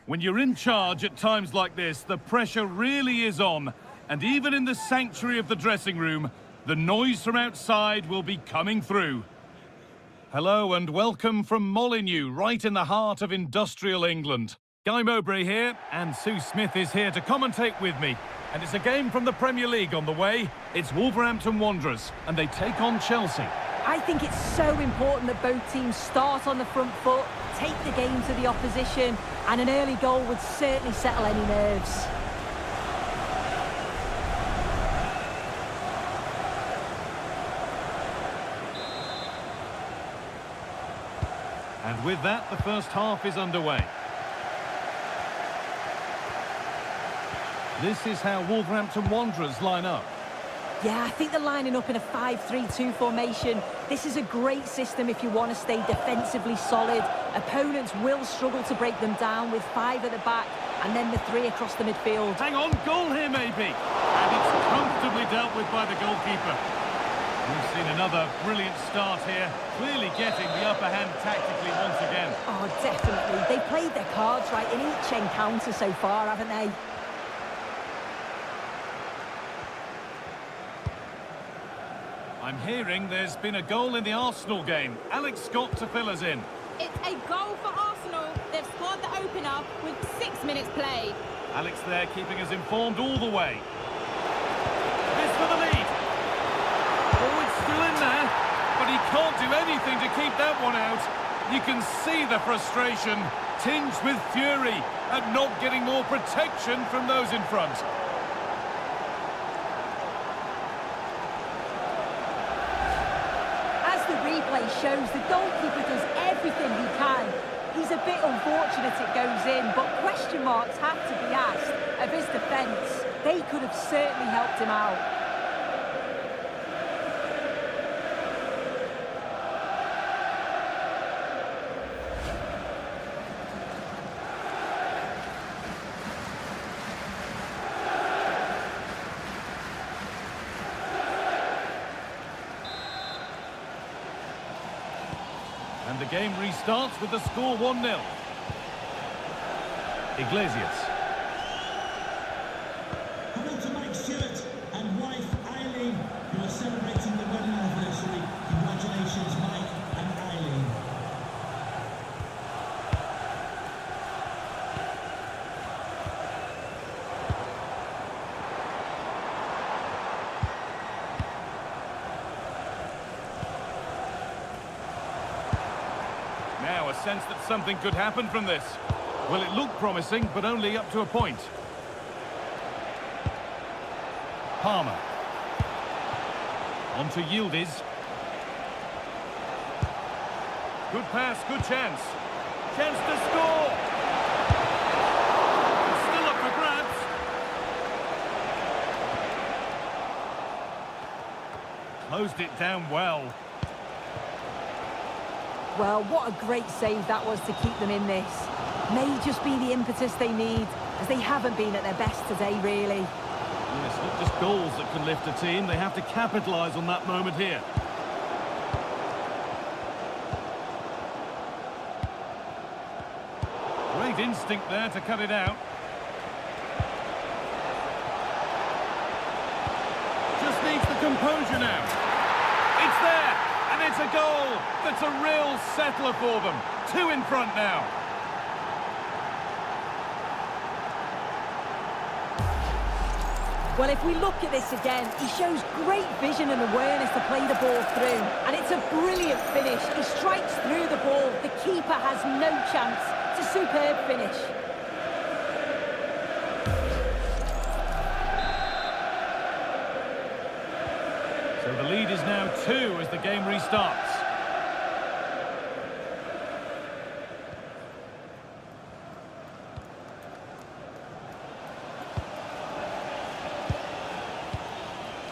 When you're in charge at times like this, the pressure really is on. And even in the sanctuary of the dressing room, the noise from outside will be coming through. Hello and welcome from Molineux, right in the heart of industrial England. Guy Mowbray here, and Sue Smith is here to commentate with me. And it's a game from the Premier League on the way. It's Wolverhampton Wanderers, and they take on Chelsea. I think it's so important that both teams start on the front foot, take the game to the opposition, and an early goal would certainly settle any nerves. And with that, the first half is underway. This is how Wolverhampton Wanderers line up. Yeah, I think they're lining up in a 5-3-2 formation. This is a great system if you want to stay defensively solid. Opponents will struggle to break them down with 5 at the back and then the 3 across the midfield. Hang on, goal here maybe. And it's comfortably dealt with by the goalkeeper. We've seen another brilliant start here, clearly getting the upper hand tactically once again. Oh, definitely. They played their cards right in each encounter so far, haven't they? I'm hearing there's been a goal in the Arsenal game. Alex Scott to fill us in. It's a goal for Arsenal. They've scored the opener with 6 minutes played. Alex there keeping us informed all the way. This for the lead. Oh, it's still in there, but he can't do anything to keep that one out. You can see the frustration, tinged with fury at not getting more protection from those in front. Shows the goalkeeper does everything he can. He's a bit unfortunate it goes in, but question marks have to be asked of his defence. They could have certainly helped him out. And the game restarts with the score 1-0. Iglesias. Hello to Mike Stewart and wife Eileen, who are celebrating the wedding anniversary. Congratulations, Mike and Eileen. Now a sense that something could happen from this. Well, it looked promising, but only up to a point. Palmer. On to Yildiz. Good pass, good chance. Chance to score! It's still up for grabs. Closed it down well. Well, what a great save that was to keep them in this. May just be the impetus they need, as they haven't been at their best today, really. Yes, not just goals that can lift a team, they have to capitalise on that moment here. Great instinct there to cut it out. Just needs the composure now. It's there! And it's a goal that's a real settler for them. 2 in front now. Well, if we look at this again, he shows great vision and awareness to play the ball through. And it's a brilliant finish. He strikes through the ball. The keeper has no chance. It's a superb finish. So the lead is now 2 as the game restarts.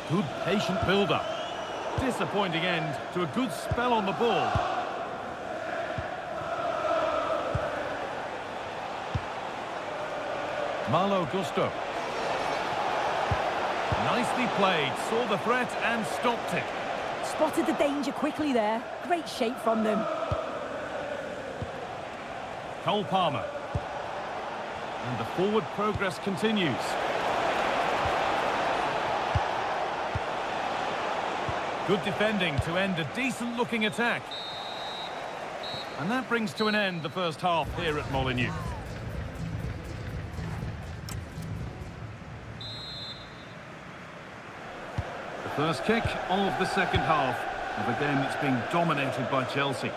Good patient build-up. Disappointing end to a good spell on the ball. Malo Gusto. Nicely played, saw the threat and stopped it. Spotted the danger quickly there. Great shape from them. Cole Palmer. And the forward progress continues. Good defending to end a decent-looking attack. And that brings to an end the first half here at Molineux. The first kick of the second half of a game that's being dominated by Chelsea.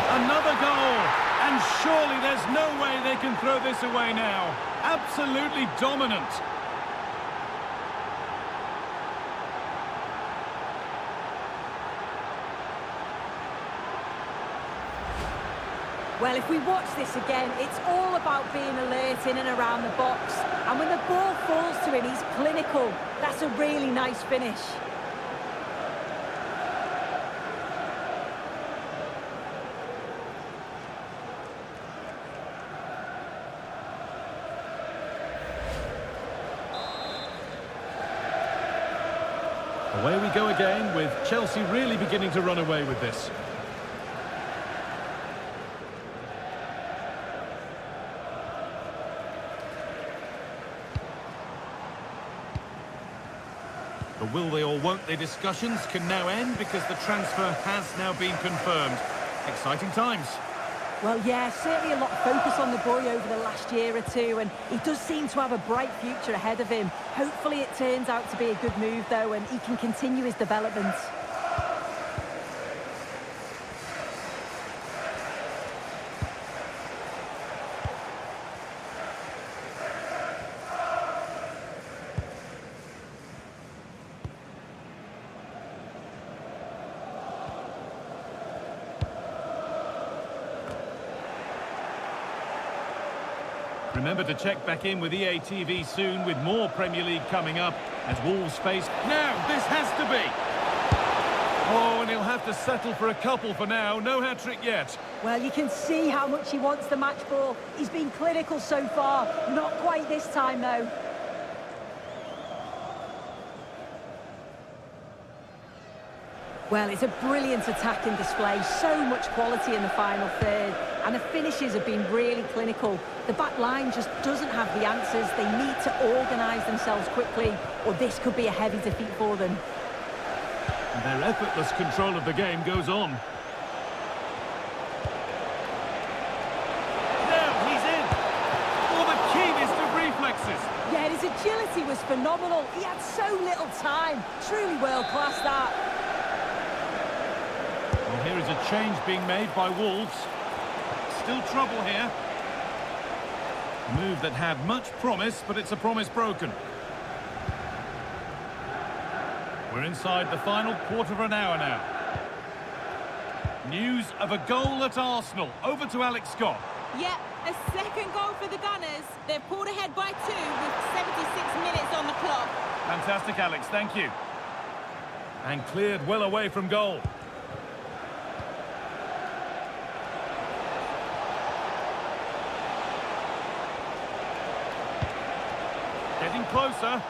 Another goal, and surely there's no way they can throw this away now. Absolutely dominant. Well, if we watch this again, it's all about being alert in and around the box. And when the ball falls to him, he's clinical. That's a really nice finish. Away we go again, with Chelsea really beginning to run away with this. The will they or won't they discussions can now end because the transfer has now been confirmed. Exciting times. Well, yeah, certainly a lot of focus on the boy over the last year or two, and he does seem to have a bright future ahead of him. Hopefully it turns out to be a good move, though, and he can continue his development. Remember to check back in with EA TV soon with more Premier League coming up as Wolves face... Now, this has to be! Oh, and he'll have to settle for a couple for now. No hat-trick yet. Well, you can see how much he wants the match ball. He's been clinical so far. Not quite this time, though. Well, it's a brilliant attacking display. So much quality in the final third. And the finishes have been really clinical. The back line just doesn't have the answers. They need to organise themselves quickly, or this could be a heavy defeat for them. And their effortless control of the game goes on. Now he's in! Oh, the keenest of reflexes! Yeah, his agility was phenomenal. He had so little time. Truly world-class, that. Well, here is a change being made by Wolves. Still trouble here. A move that had much promise, but it's a promise broken. We're inside the final quarter of an hour now. News of a goal at Arsenal. Over to Alex Scott. Yep, a second goal for the Gunners. They've pulled ahead by 2 with 76 minutes on the clock. Fantastic, Alex, thank you. And cleared well away from goal. Getting closer.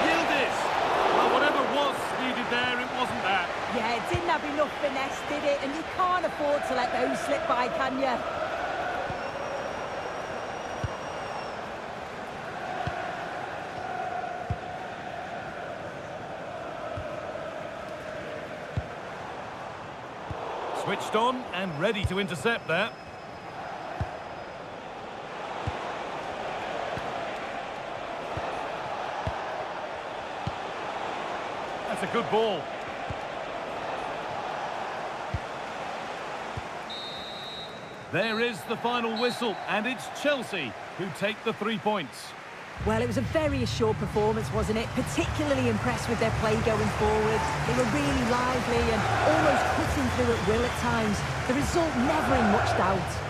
Yildiz. Well, whatever was needed there, it wasn't that. Yeah, it didn't have enough finesse, did it? And you can't afford to let those slip by, can you? Switched on and ready to intercept there. That's a good ball. There is the final whistle, and it's Chelsea who take the 3 points. Well, it was a very assured performance, wasn't it? Particularly impressed with their play going forward. They were really lively and almost cutting through at will at times. The result never in much doubt.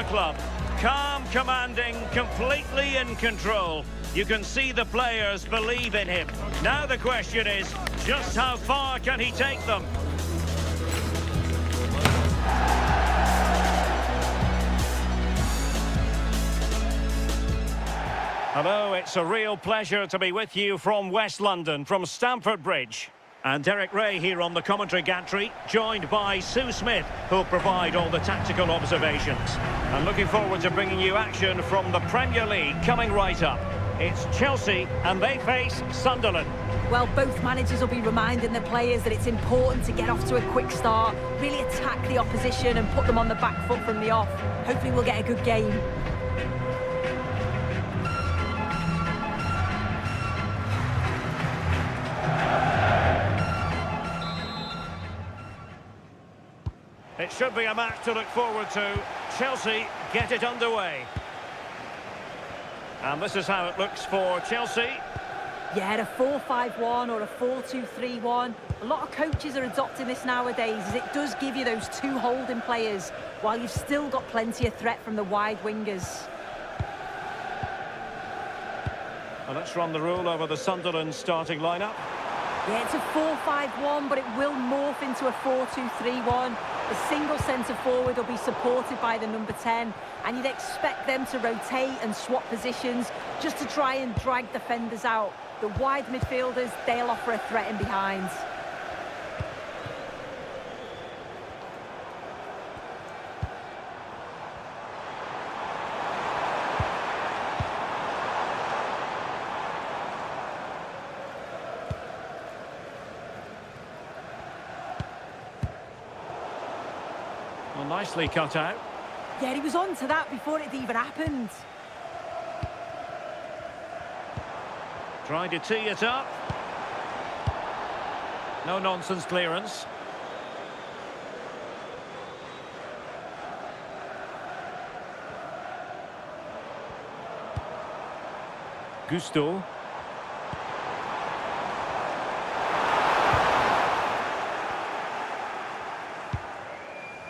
club. Calm, commanding, completely in control. You can see the players believe in him. Now the question is, just how far can he take them? Hello, it's a real pleasure to be with you from West London, from Stamford Bridge. And Derek Ray here on the commentary gantry, joined by Sue Smith, who'll provide all the tactical observations. And looking forward to bringing you action from the Premier League coming right up. It's Chelsea and they face Sunderland. Well, both managers will be reminding the players that it's important to get off to a quick start, really attack the opposition and put them on the back foot from the off. Hopefully we'll get a good game. It should be a match to look forward to. Chelsea get it underway. And this is how it looks for Chelsea. Yeah, a 4-5-1 or a 4-2-3-1. A lot of coaches are adopting this nowadays, as it does give you those two holding players, while you've still got plenty of threat from the wide wingers. And let's run the rule over the Sunderland starting lineup. Yeah, it's a 4-5-1, but it will morph into a 4-2-3-1. The single centre-forward will be supported by the number 10, and you'd expect them to rotate and swap positions just to try and drag defenders out. The wide midfielders, they'll offer a threat in behind. Well, nicely cut out. Yeah, he was on to that before it even happened. Trying to tee it up. No nonsense clearance. Gusto.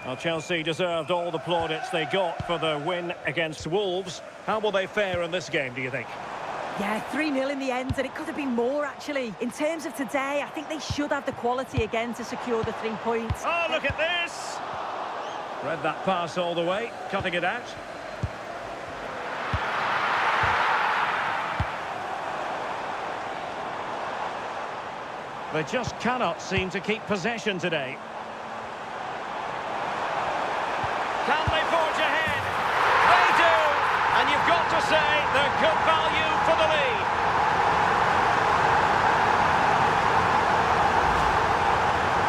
Well, Chelsea deserved all the plaudits they got for the win against Wolves. How will they fare in this game, do you think? Yeah, 3-0 in the end, and it could have been more, actually. In terms of today, I think they should have the quality again to secure the 3 points. Oh, look at this! Read that pass all the way, cutting it out. They just cannot seem to keep possession today. Can they forge ahead? They do! And you've got to say they're good value for the lead.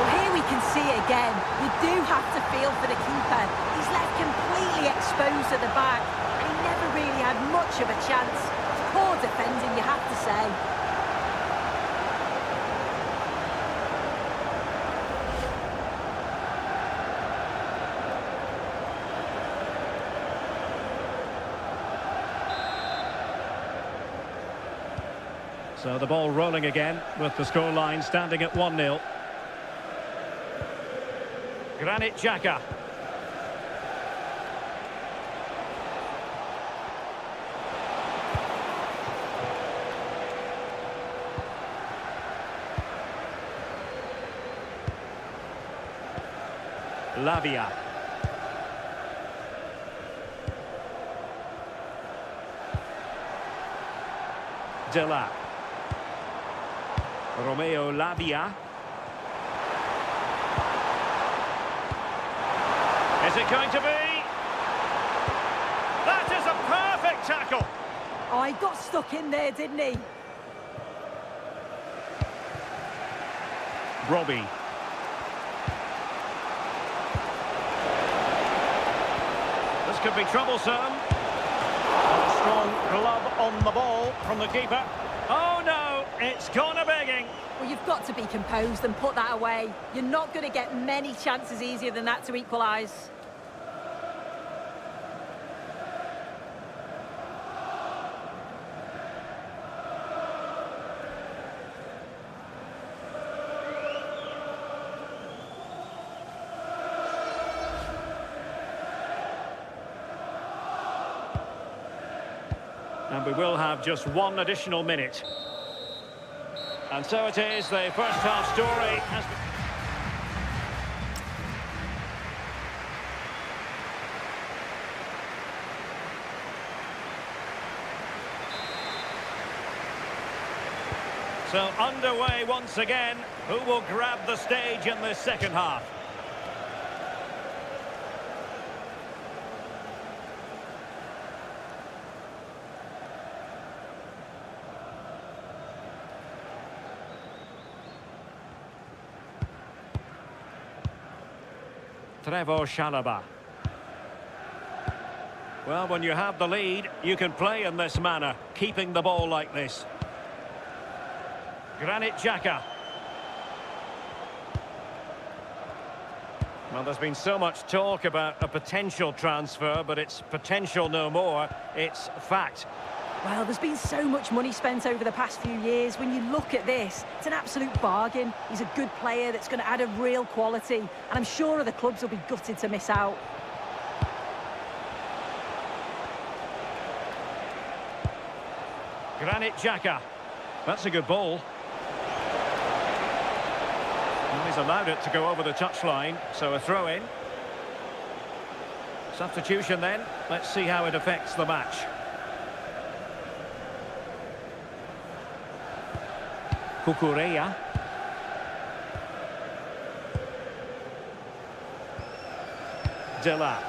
Well, here we can see it again. You do have to feel for the keeper. He's left completely exposed at the back, and he never really had much of a chance. Poor defending, you have to say. So the ball rolling again with the scoreline standing at 1-0. Granit Xhaka. Lavia. Delap. Romeo Lavia. Is it going to be? That is a perfect tackle. Oh, he got stuck in there, didn't he? Robbie. This could be troublesome. A strong glove on the ball from the keeper. Oh no, it's gone a-begging. Well, you've got to be composed and put that away. You're not going to get many chances easier than that to equalise. And we will have just one additional minute. And so it is, the first half story has been... So underway once again. Who will grab the stage in this second half? Trevoh Chalobah. Well, when you have the lead, you can play in this manner, keeping the ball like this. Granit Xhaka. Well, there's been so much talk about a potential transfer, but it's potential no more. It's fact. Well, there's been so much money spent over the past few years. When you look at this, it's an absolute bargain. He's a good player that's going to add a real quality, and I'm sure other clubs will be gutted to miss out. Granit Xhaka. That's a good ball. And he's allowed it to go over the touchline, so a throw-in. Substitution then. Let's see how it affects the match. Cucurella. Delap.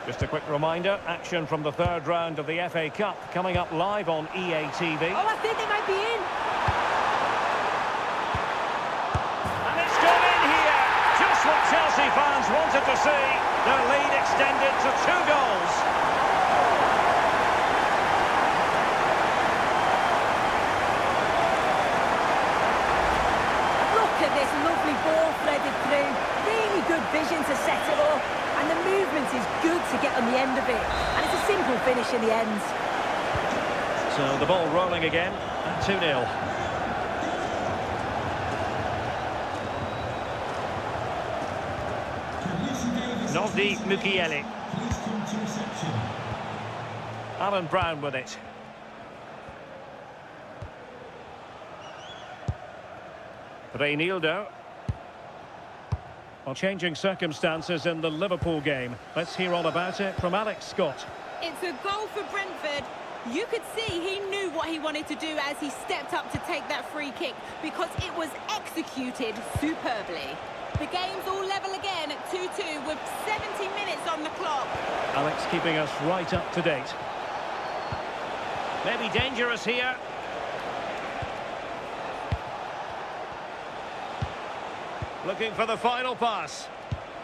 Just a quick reminder, action from the third round of the FA Cup coming up live on EA TV. Oh, I think they might be in. And it's gone in here. Just what Chelsea fans wanted to see. Their lead extended to 2 goals. Look at this lovely ball threaded through. Really good vision to set it up. And the movement is good to get on the end of it. And it's a simple finish in the end. So the ball rolling again at 2-0. Nordie Mukiele. Alan Brown with it. Reinildo. Well, changing circumstances in the Liverpool game. Let's hear all about it from Alex Scott. It's a goal for Brentford. You could see he knew what he wanted to do as he stepped up to take that free kick because it was executed superbly. The game's all level again at 2-2 with 70 minutes on the clock. Alex keeping us right up to date. Maybe dangerous here. Looking for the final pass.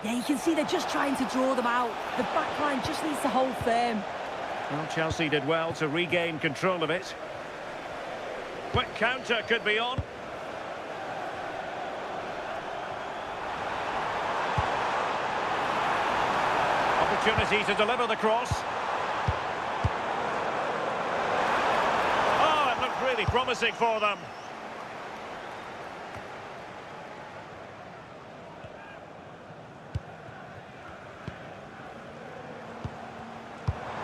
Yeah, you can see they're just trying to draw them out. The back line just needs to hold firm. Well, Chelsea did well to regain control of it. Quick counter could be on. Opportunity to deliver the cross. Oh, it looked really promising for them.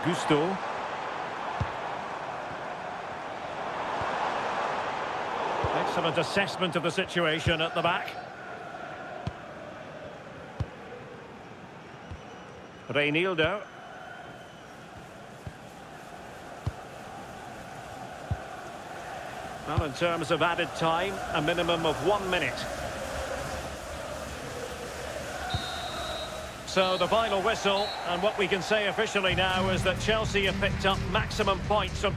Gusto. Excellent assessment of the situation at the back. Reinildo. Well, in terms of added time, a minimum of 1 minute. So the final whistle, and what we can say officially now is that Chelsea have picked up maximum points of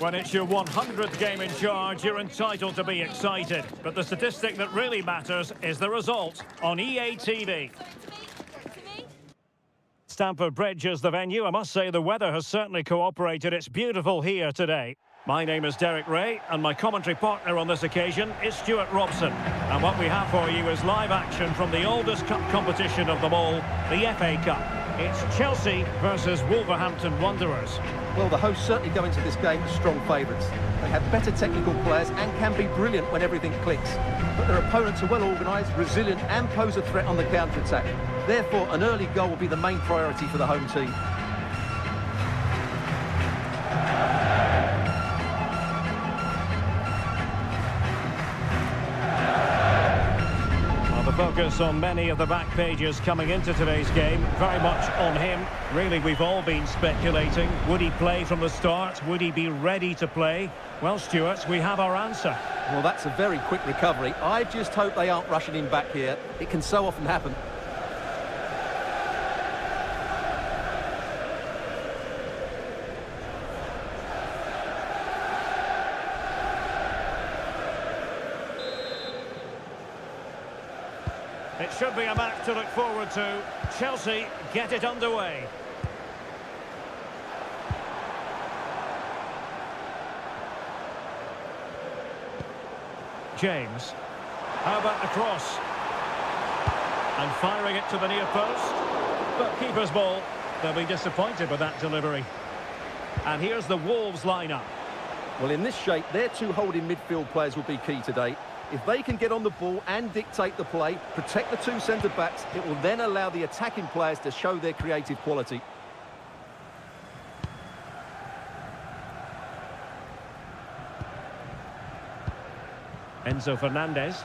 When it's your 100th game in charge, you're entitled to be excited. But the statistic that really matters is the result on EA TV. Stamford Bridge is the venue. I must say the weather has certainly cooperated. It's beautiful here today. My name is Derek Ray, and my commentary partner on this occasion is Stuart Robson. And what we have for you is live action from the oldest cup competition of them all, the FA Cup. It's Chelsea versus Wolverhampton Wanderers. Well, the hosts certainly go into this game as strong favourites. They have better technical players and can be brilliant when everything clicks. But their opponents are well organised, resilient and pose a threat on the counter-attack. Therefore, an early goal will be the main priority for the home team. Focus on many of the back pages coming into today's game, very much on him. Really, we've all been speculating. Would he play from the start? Would he be ready to play? Well, Stuart, we have our answer. Well, that's a very quick recovery. I just hope they aren't rushing him back here. It can so often happen. It should be a match to look forward to. Chelsea get it underway. James. How about the cross? And firing it to the near post. But keeper's ball. They'll be disappointed with that delivery. And here's the Wolves lineup. Well, in this shape, their two holding midfield players will be key today. If they can get on the ball and dictate the play, protect the two centre-backs, it will then allow the attacking players to show their creative quality. Enzo Fernandez.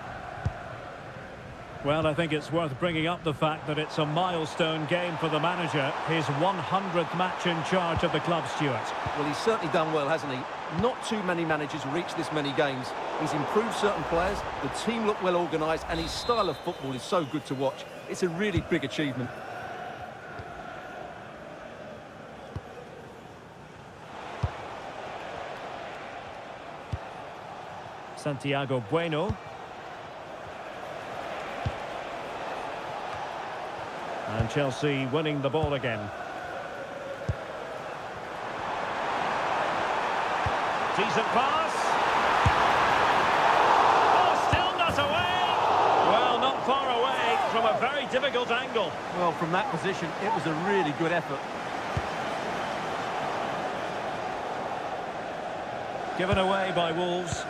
Well, I think it's worth bringing up the fact that it's a milestone game for the manager. His 100th match in charge of the club, Stuart. Well, he's certainly done well, hasn't he? Not too many managers reach this many games. He's improved certain players, the team look well organised, and his style of football is so good to watch. It's a really big achievement. Santiago Bueno. And Chelsea winning the ball again. Decent pass. Oh, still not away. Well, not far away from a very difficult angle. Well, from that position, it was a really good effort. Given away by Wolves.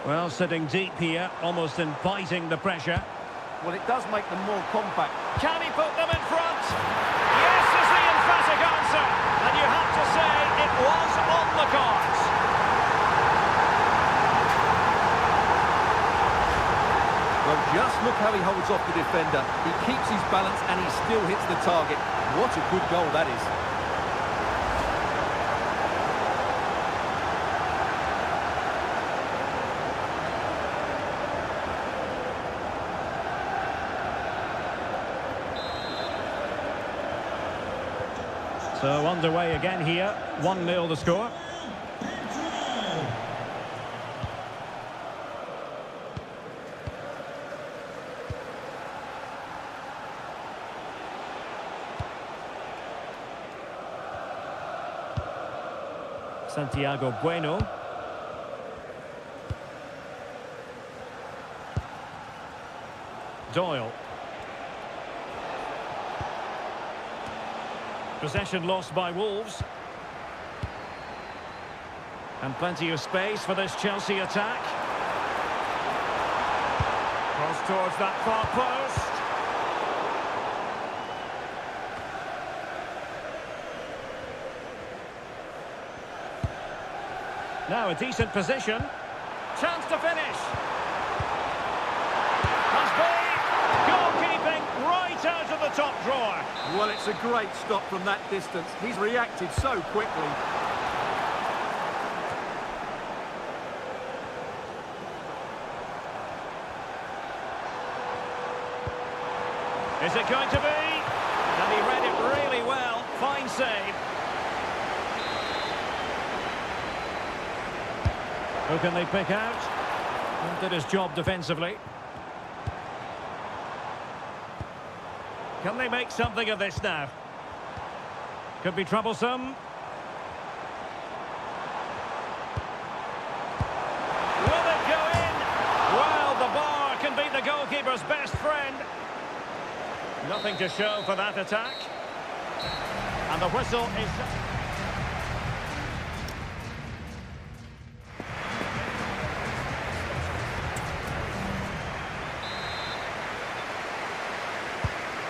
Well, sitting deep here, almost inviting the pressure. Well, it does make them more compact. Can he put them in front? Yes, is the emphatic answer. And you have to say it was on the cards. Well, just look how he holds off the defender. He keeps his balance and he still hits the target. What a good goal that is. So underway again here, 1-0 the score. Santiago Bueno. Doyle. Possession lost by Wolves. And plenty of space for this Chelsea attack. Cross towards that far post. Now a decent position. Chance to finish. Must be. Goalkeeping right out of the top drawer. Well, it's a great stop from that distance. He's reacted so quickly. Is it going to be? And he read it really well. Fine save. Who can they pick out? And did his job defensively. Can they make something of this now? Could be troublesome. Will it go in? Well, the bar can be the goalkeeper's best friend. Nothing to show for that attack. And the whistle is...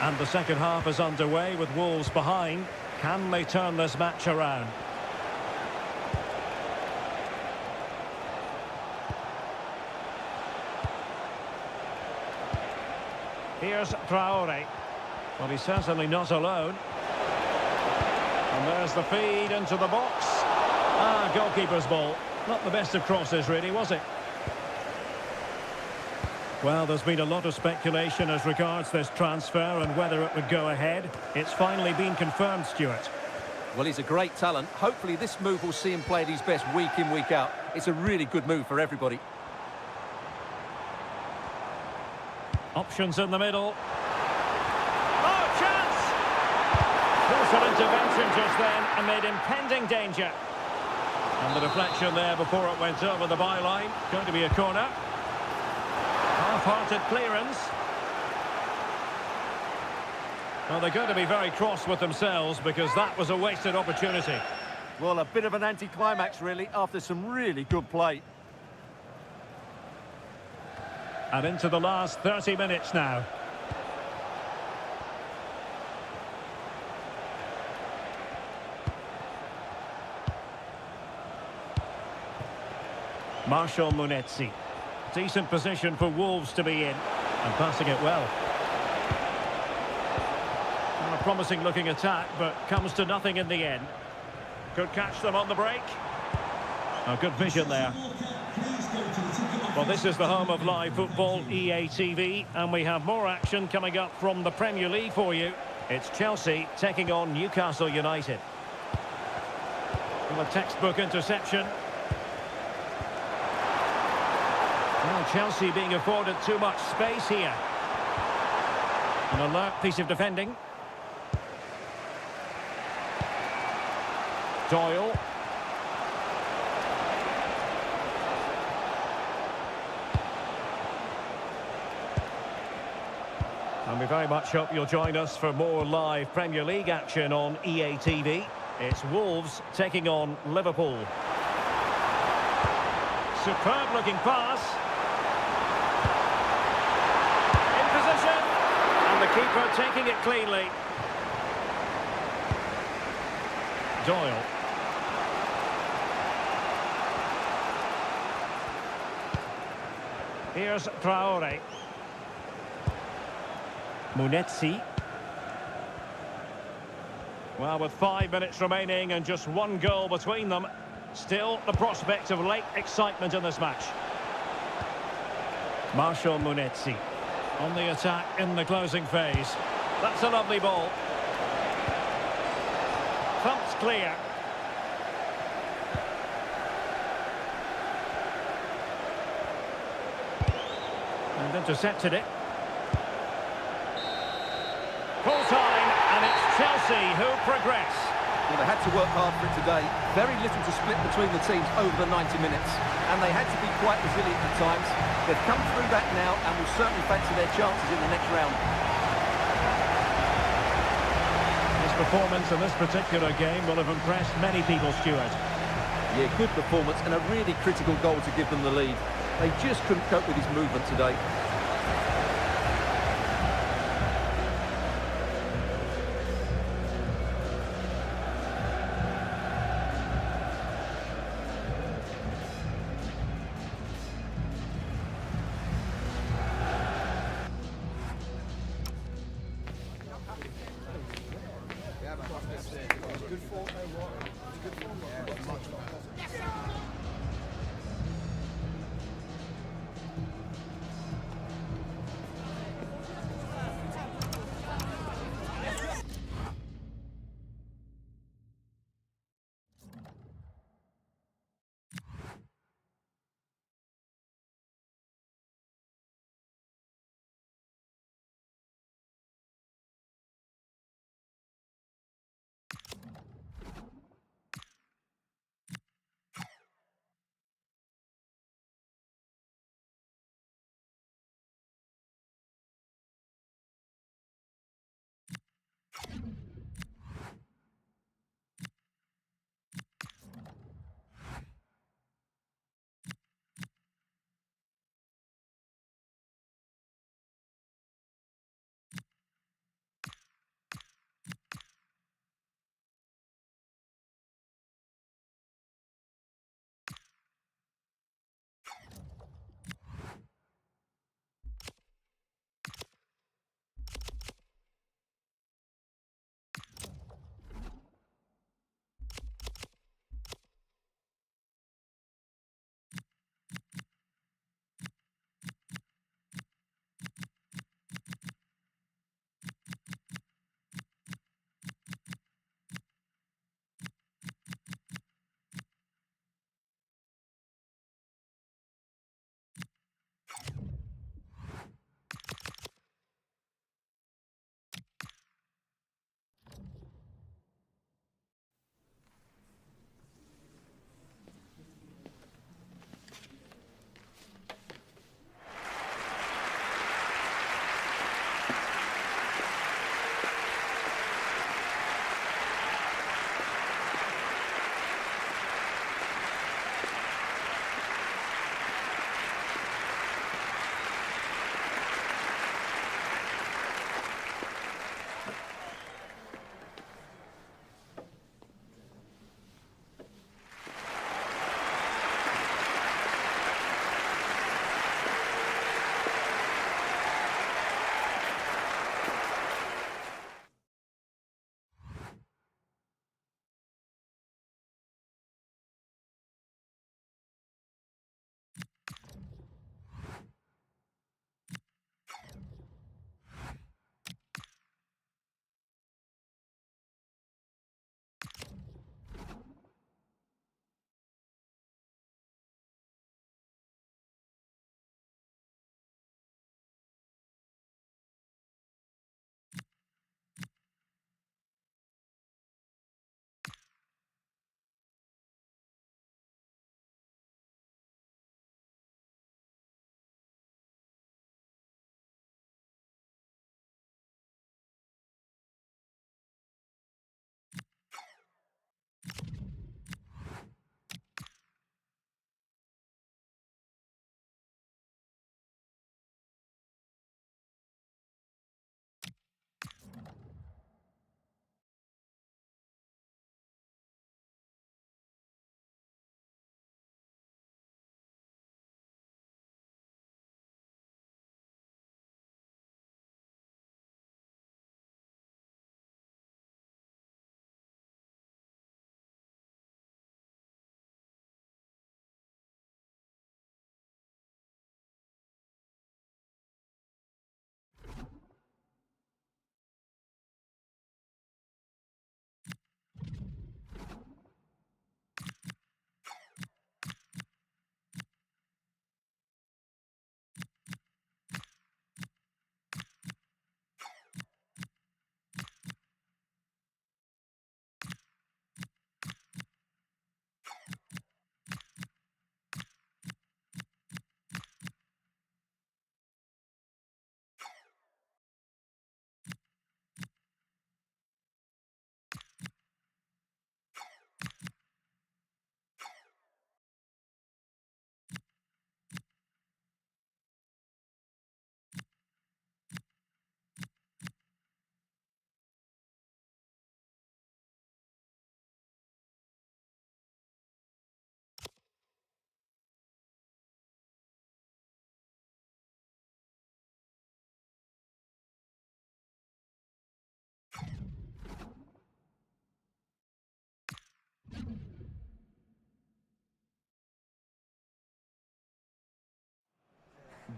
And the second half is underway with Wolves behind. Can they turn this match around? Here's Traore. Well, he's certainly not alone. And there's the feed into the box. Ah, goalkeeper's ball. Not the best of crosses, really, was it? Well, there's been a lot of speculation as regards this transfer and whether it would go ahead. It's finally been confirmed, Stuart. Well, he's a great talent. Hopefully this move will see him play at his best week in, week out. It's a really good move for everybody. Options in the middle. Oh, chance! Crucial intervention just then amid impending danger. And the deflection there before it went over the byline. Going to be a corner. Half-hearted clearance. Well, they're going to be very cross with themselves because that was a wasted opportunity. Well, a bit of an anticlimax, really, after some really good play. And into the last 30 minutes now. Marshall Munetsi. Decent position for Wolves to be in. And passing it well. A promising looking attack, but comes to nothing in the end. Could catch them on the break. A good vision there. Well, this is the home of live football, EA TV, and we have more action coming up from the Premier League for you. It's Chelsea taking on Newcastle United. Well, a textbook interception. Well, Chelsea being afforded too much space here. An alert piece of defending. Doyle. And we very much hope you'll join us for more live Premier League action on EA TV. It's Wolves taking on Liverpool. Superb looking pass. In position. And the keeper taking it cleanly. Doyle. Here's Traore. Munetsi. Well, with 5 minutes remaining and just one goal between them, still the prospect of late excitement in this match. Marshall Munetsi on the attack in the closing phase. That's a lovely ball. Thumped clear. And intercepted it. Full time, and it's Chelsea who progress. Well, they had to work hard for it today. Very little to split between the teams over the 90 minutes. And they had to be quite resilient at times. They've come through that now and will certainly fancy their chances in the next round. His performance in this particular game will have impressed many people, Stuart. Yeah, good performance and a really critical goal to give them the lead. They just couldn't cope with his movement today.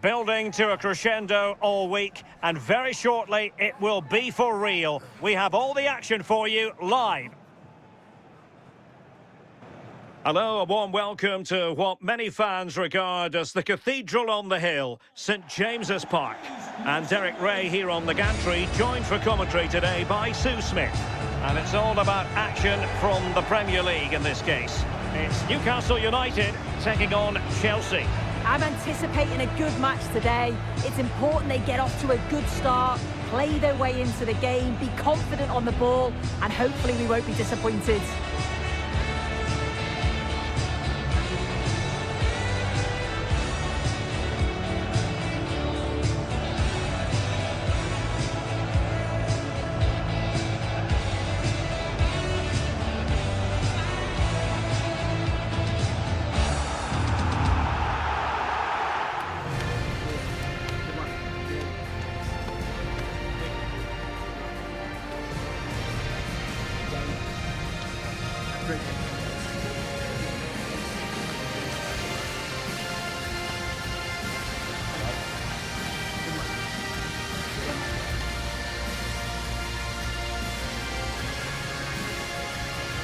building to a crescendo all week, and very shortly it will be for real. We have all the action for you live. Hello, a warm welcome to what many fans regard as the cathedral on the hill, St James's Park. And Derek Ray here on the gantry, joined for commentary today by Sue Smith. And it's all about action from the Premier League in this case. It's Newcastle United taking on Chelsea. I'm anticipating a good match today. It's important they get off to a good start, play their way into the game, be confident on the ball, and hopefully we won't be disappointed.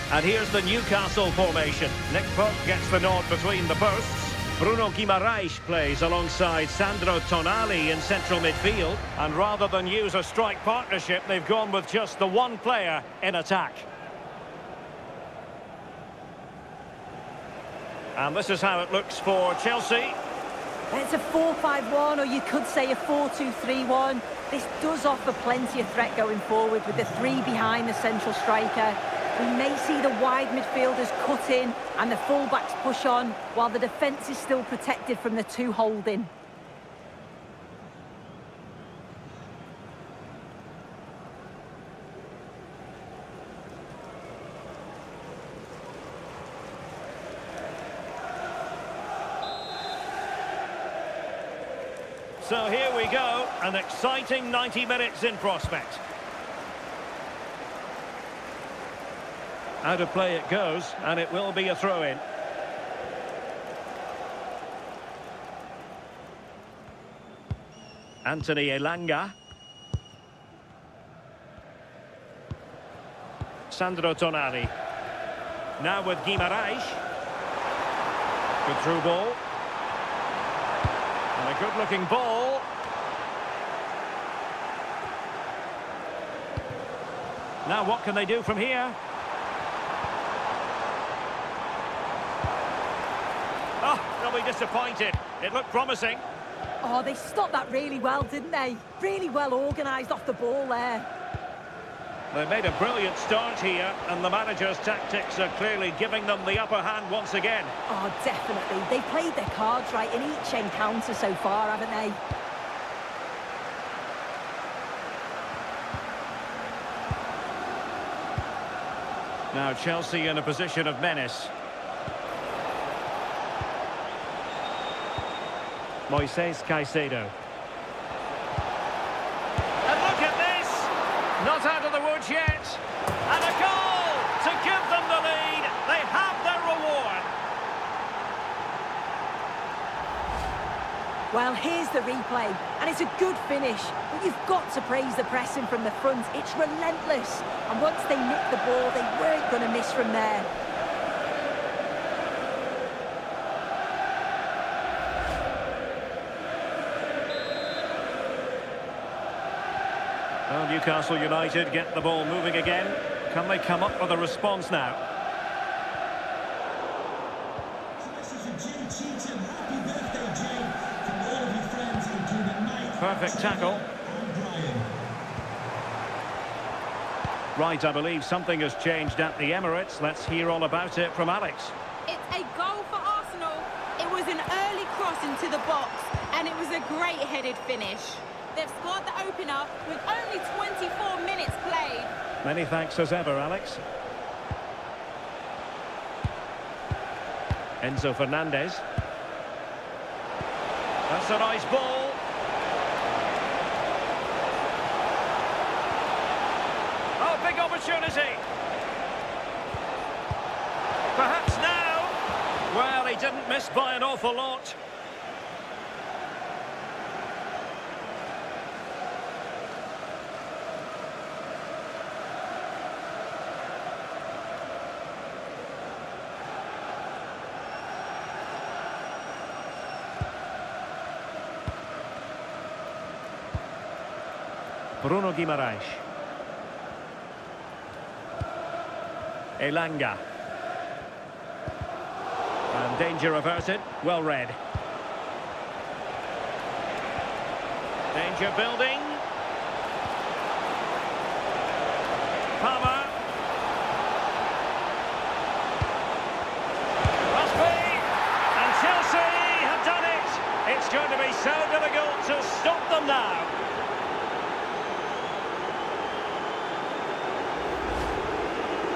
And here's the Newcastle formation. Nick Pope gets the nod between the posts. Bruno Guimaraes plays alongside Sandro Tonali in central midfield. And rather than use a strike partnership, they've gone with just the one player in attack. And this is how it looks for Chelsea. It's a 4-5-1, or you could say a 4-2-3-1. This does offer plenty of threat going forward with the three behind the central striker. We may see the wide midfielders cut in and the fullbacks push on, while the defence is still protected from the two holding. So here we go, an exciting 90 minutes in prospect. Out of play it goes, and it will be a throw-in. Anthony Elanga. Sandro Tonali. Now with Guimaraes. Good through ball. And a good-looking ball. Now what can they do from here? Oh, they'll be disappointed. It looked promising. Oh, they stopped that really well, didn't they? Really well organised off the ball there. They made a brilliant start here, and the manager's tactics are clearly giving them the upper hand once again. Oh, definitely. They played their cards right in each encounter so far, haven't they? Now Chelsea in a position of menace. Moises Caicedo. And look at this! Not out of the woods yet. And a goal to give them the lead. They have their reward. Well, here's the replay, and it's a good finish, but you've got to praise the pressing from the front. It's relentless, and once they nicked the ball, they weren't going to miss from there. Well, Newcastle United get the ball moving again. Can they come up with a response now? Perfect tackle. Right, I believe something has changed at the Emirates. Let's hear all about it from Alex. It's a goal for Arsenal. It was an early cross into the box, and it was a great headed finish. They've scored the opener with only 24 minutes played. Many thanks as ever, Alex. Enzo Fernandez. That's a nice ball. Oh, big opportunity. Perhaps now. Well, he didn't miss by an awful lot. Bruno Guimaraes. Elanga. And danger averted. Well read. Danger building. Palmer. Must be. And Chelsea have done it. It's going to be so difficult to stop them now.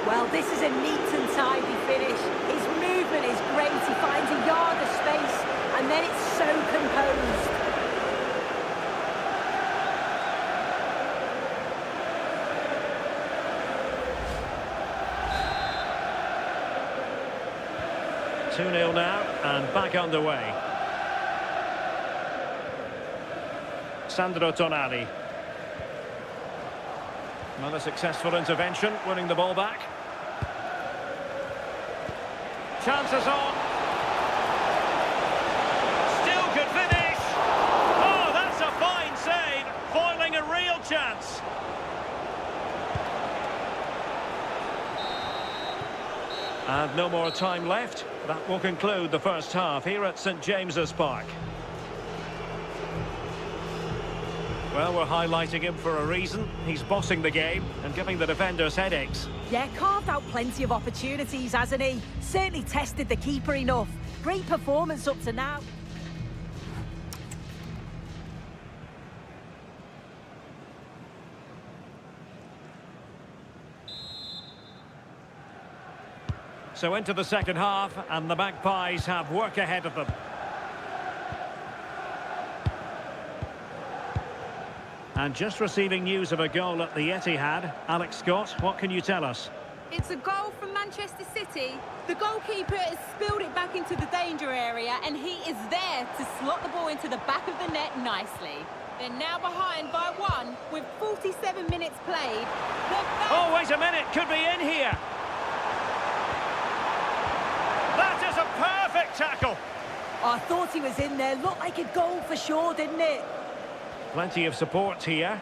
Well, this is a neat and tidy finish. His movement is great. He finds a yard of space, and then it's so composed. Two 2-0 now, and back underway. Sandro Tonali. Another successful intervention, winning the ball back. Chances on. Still could finish. Oh, that's a fine save, foiling a real chance. And no more time left. That will conclude the first half here at St James's Park. Well, we're highlighting him for a reason. He's bossing the game and giving the defenders headaches. Yeah, carved out plenty of opportunities, hasn't he? Certainly tested the keeper enough. Great performance up to now. So into the second half, and the Magpies have work ahead of them. And just receiving news of a goal at the Etihad. Alex Scott, what can you tell us? It's a goal from Manchester City. The goalkeeper has spilled it back into the danger area, and he is there to slot the ball into the back of the net nicely. They're now behind by 1 with 47 minutes played. Oh, wait a minute, could be in here. That is a perfect tackle. I thought he was in there. Looked like a goal for sure, didn't it? Plenty of support here.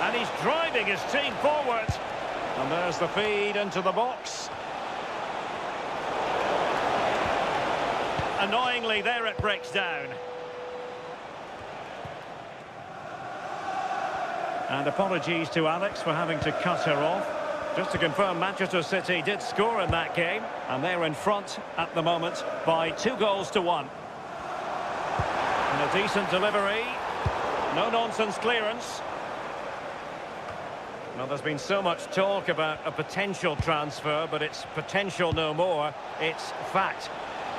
And he's driving his team forward. And there's the feed into the box. Annoyingly, there it breaks down. And apologies to Alex for having to cut her off. Just to confirm, Manchester City did score in that game. And they're in front at the moment by 2-1. And a decent delivery. No-nonsense clearance. Well, there's been so much talk about a potential transfer, but it's potential no more. It's fact.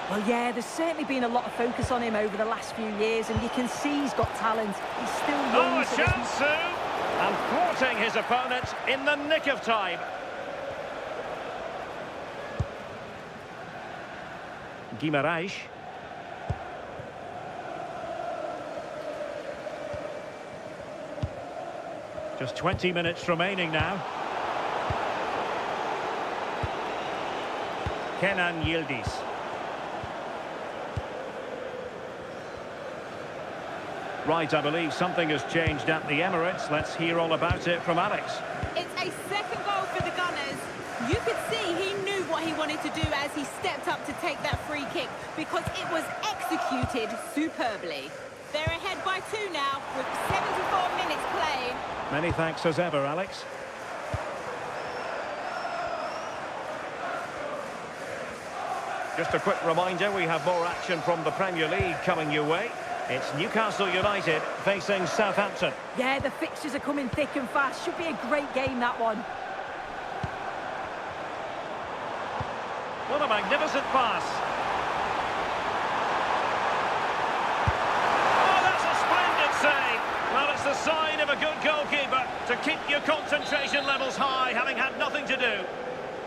Well, yeah, there's certainly been a lot of focus on him over the last few years, and you can see he's got talent. He's still young. Oh, a chance soon! And thwarting his opponent in the nick of time. Guimaraes. Just 20 minutes remaining now. Kenan Yildiz. Right, I believe something has changed at the Emirates. Let's hear all about it from Alex. It's a second goal for the Gunners. You could see he knew what he wanted to do as he stepped up to take that free kick because it was executed superbly. They're ahead by 2 now with 74 minutes played. Many thanks as ever, Alex. Just a quick reminder, we have more action from the Premier League coming your way. It's Newcastle United facing Southampton. Yeah, the fixtures are coming thick and fast. Should be a great game, that one. What a magnificent pass. Oh, that's a splendid save. Well, it's the sign of a good goalkeeper to keep your concentration levels high, having had nothing to do.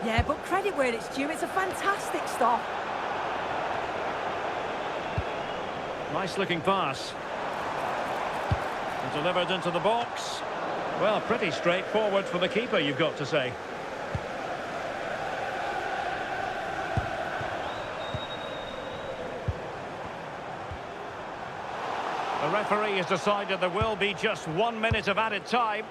Yeah, but credit where it's due. It's a fantastic stop. Nice looking pass. And delivered into the box. Well, pretty straightforward for the keeper, you've got to say. The referee has decided there will be just 1 minute of added time.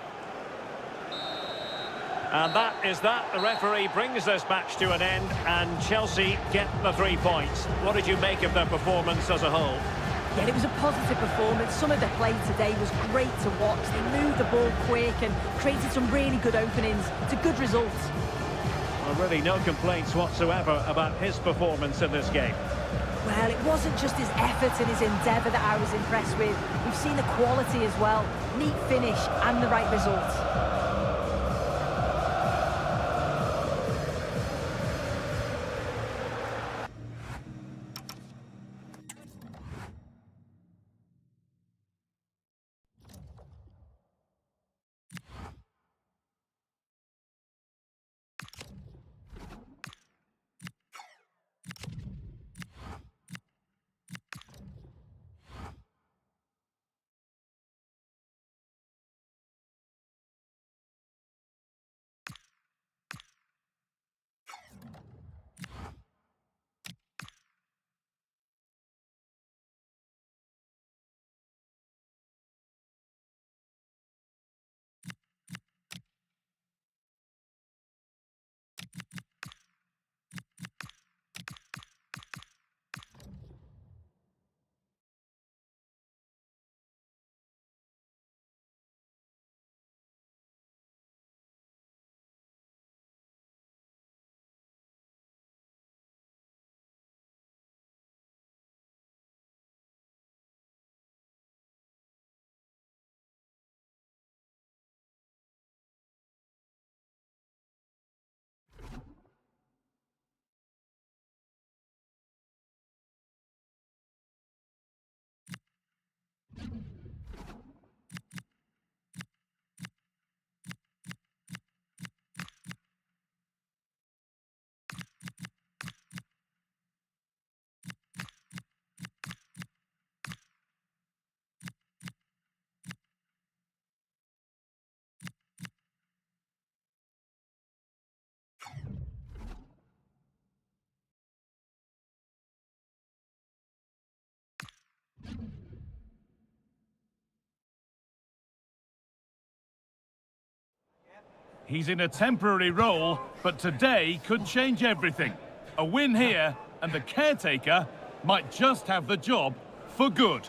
And that is that. The referee brings this match to an end, and Chelsea get the 3 points. What did you make of their performance as a whole? Yeah, it was a positive performance. Some of the play today was great to watch. They moved the ball quick and created some really good openings. It's a good result. Well, really no complaints whatsoever about his performance in this game. Well, it wasn't just his effort and his endeavour that I was impressed with. We've seen the quality as well. Neat finish and the right result. He's in a temporary role, but today could change everything. A win here, and the caretaker might just have the job for good.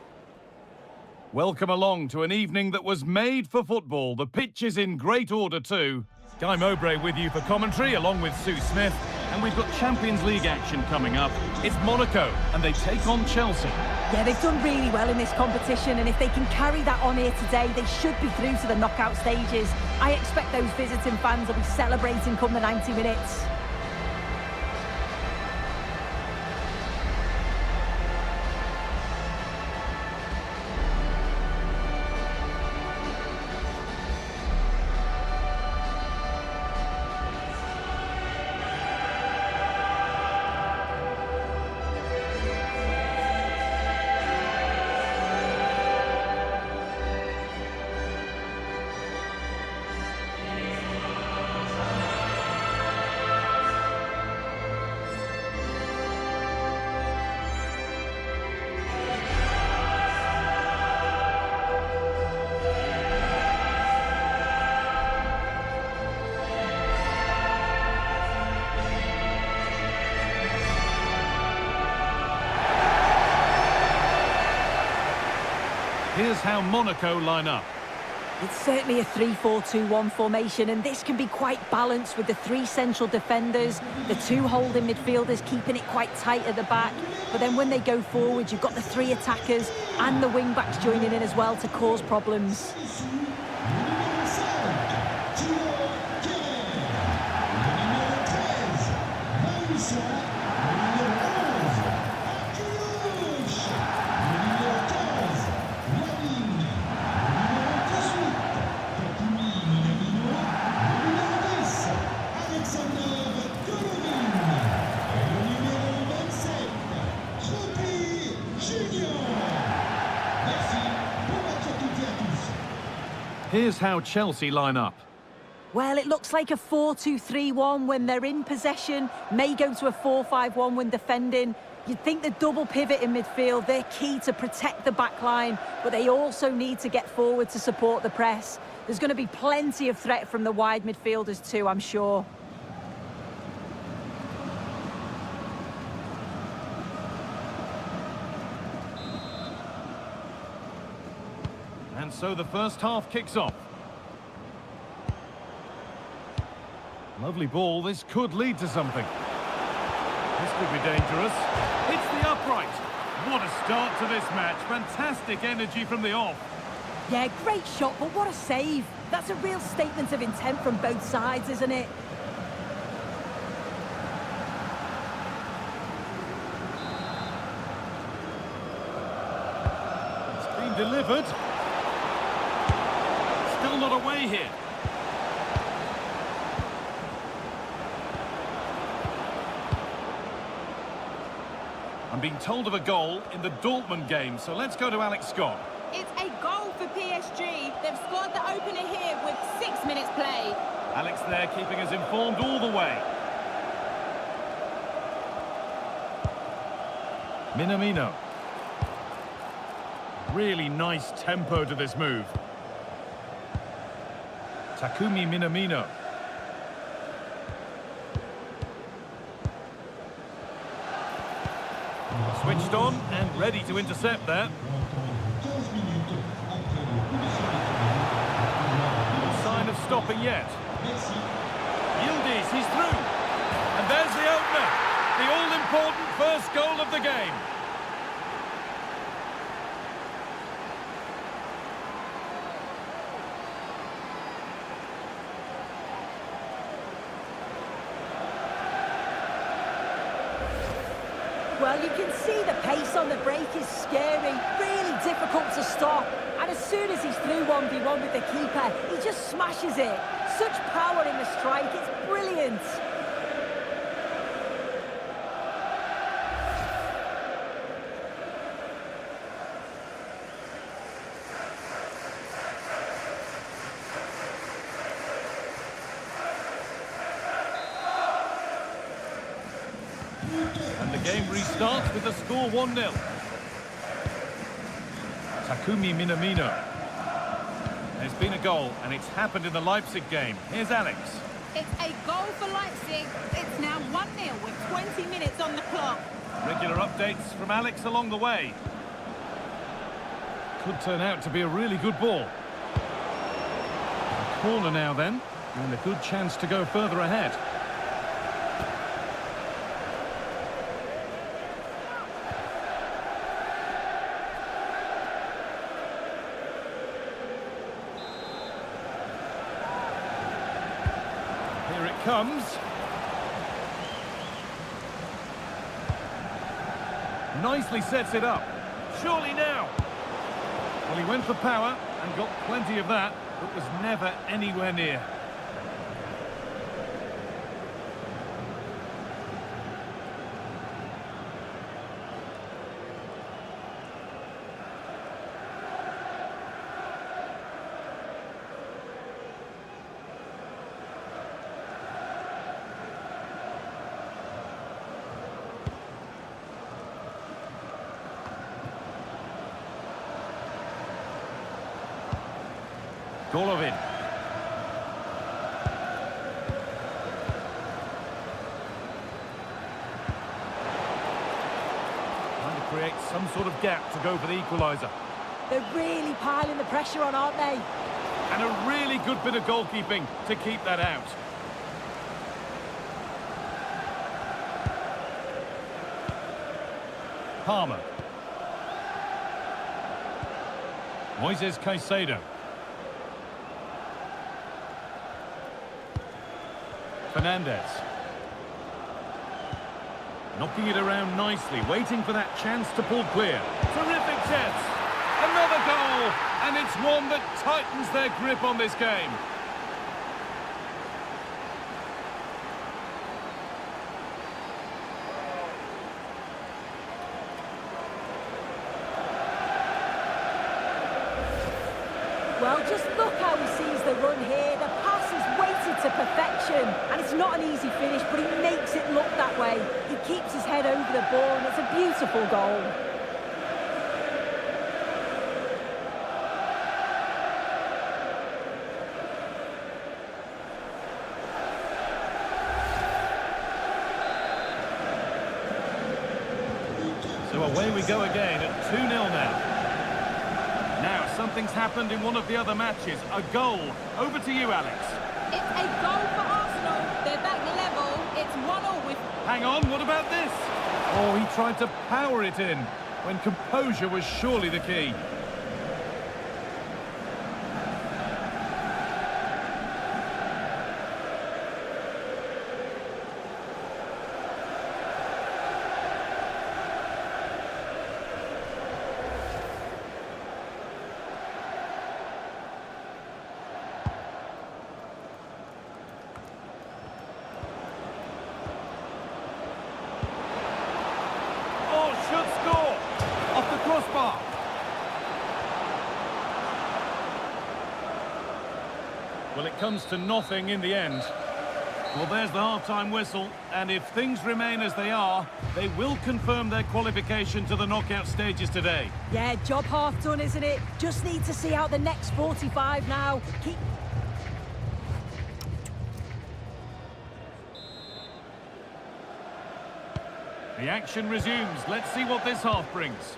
Welcome along to an evening that was made for football. The pitch is in great order too. Guy Mowbray with you for commentary, along with Sue Smith. And we've got Champions League action coming up. It's Monaco, and they take on Chelsea. Yeah, they've done really well in this competition, and if they can carry that on here today, they should be through to the knockout stages. I expect those visiting fans will be celebrating come the 90 minutes. Here's how Monaco line up. It's certainly a 3-4-2-1 formation, and this can be quite balanced with the 3 central defenders, the 2 holding midfielders keeping it quite tight at the back. But then when they go forward, you've got the 3 attackers and the wing-backs joining in as well to cause problems. Here's how Chelsea line up. Well, it looks like a 4-2-3-1 when they're in possession, may go to a 4-5-1 when defending. You'd think the double pivot in midfield, they're key to protect the back line, but they also need to get forward to support the press. There's going to be plenty of threat from the wide midfielders too, I'm sure. And so the first half kicks off. Lovely ball, this could lead to something. This could be dangerous. Hits the upright. What a start to this match. Fantastic energy from the off. Yeah, great shot, but what a save. That's a real statement of intent from both sides, isn't it? It's been delivered. Still not away here. I'm being told of a goal in the Dortmund game, so let's go to Alex Scott. It's a goal for PSG. They've scored the opener here with 6 minutes played. Alex there keeping us informed all the way. Minamino. Really nice tempo to this move. Takumi Minamino. Switched on and ready to intercept there. No sign of stopping yet. Yildiz, he's through. And there's the opener. The all-important first goal of the game. Well, you can see the pace on the break is scary, really difficult to stop. And as soon as he's through 1v1 with the keeper, he just smashes it. Such power in the strike, it's brilliant. And the game restarts with the score 1-0. Takumi Minamino. There's been a goal, and it's happened in the Leipzig game. Here's Alex. It's a goal for Leipzig. It's now 1-0 with 20 minutes on the clock. Regular updates from Alex along the way. Could turn out to be a really good ball. A corner now then, and a good chance to go further ahead. Here it comes. Nicely sets it up. Surely now. Well, he went for power and got plenty of that, but was never anywhere near. Golovin. Trying to create some sort of gap to go for the equaliser. They're really piling the pressure on, aren't they? And a really good bit of goalkeeping to keep that out. Palmer. Moises Caicedo. Fernandez. Knocking it around nicely, waiting for that chance to pull clear. Terrific test. Another goal, and it's one that tightens their grip on this game. Well, just look how he sees the run here. The pass is waiting to perfection. And it's not an easy finish, but he makes it look that way. He keeps his head over the ball, and it's a beautiful goal. So away we go again at 2-0 now. Now, something's happened in one of the other matches. A goal. Over to you, Alex. It's a goal for Arsenal. They're back level. It's 1-1 with... Hang on, what about this? Oh, he tried to power it in, when composure was surely the key. Should score off the crossbar. Well, it comes to nothing in the end. Well, there's the half-time whistle, and if things remain as they are, they will confirm their qualification to the knockout stages today. Yeah, job half done, isn't it? Just need to see out the next 45 now. The action resumes. Let's see what this half brings.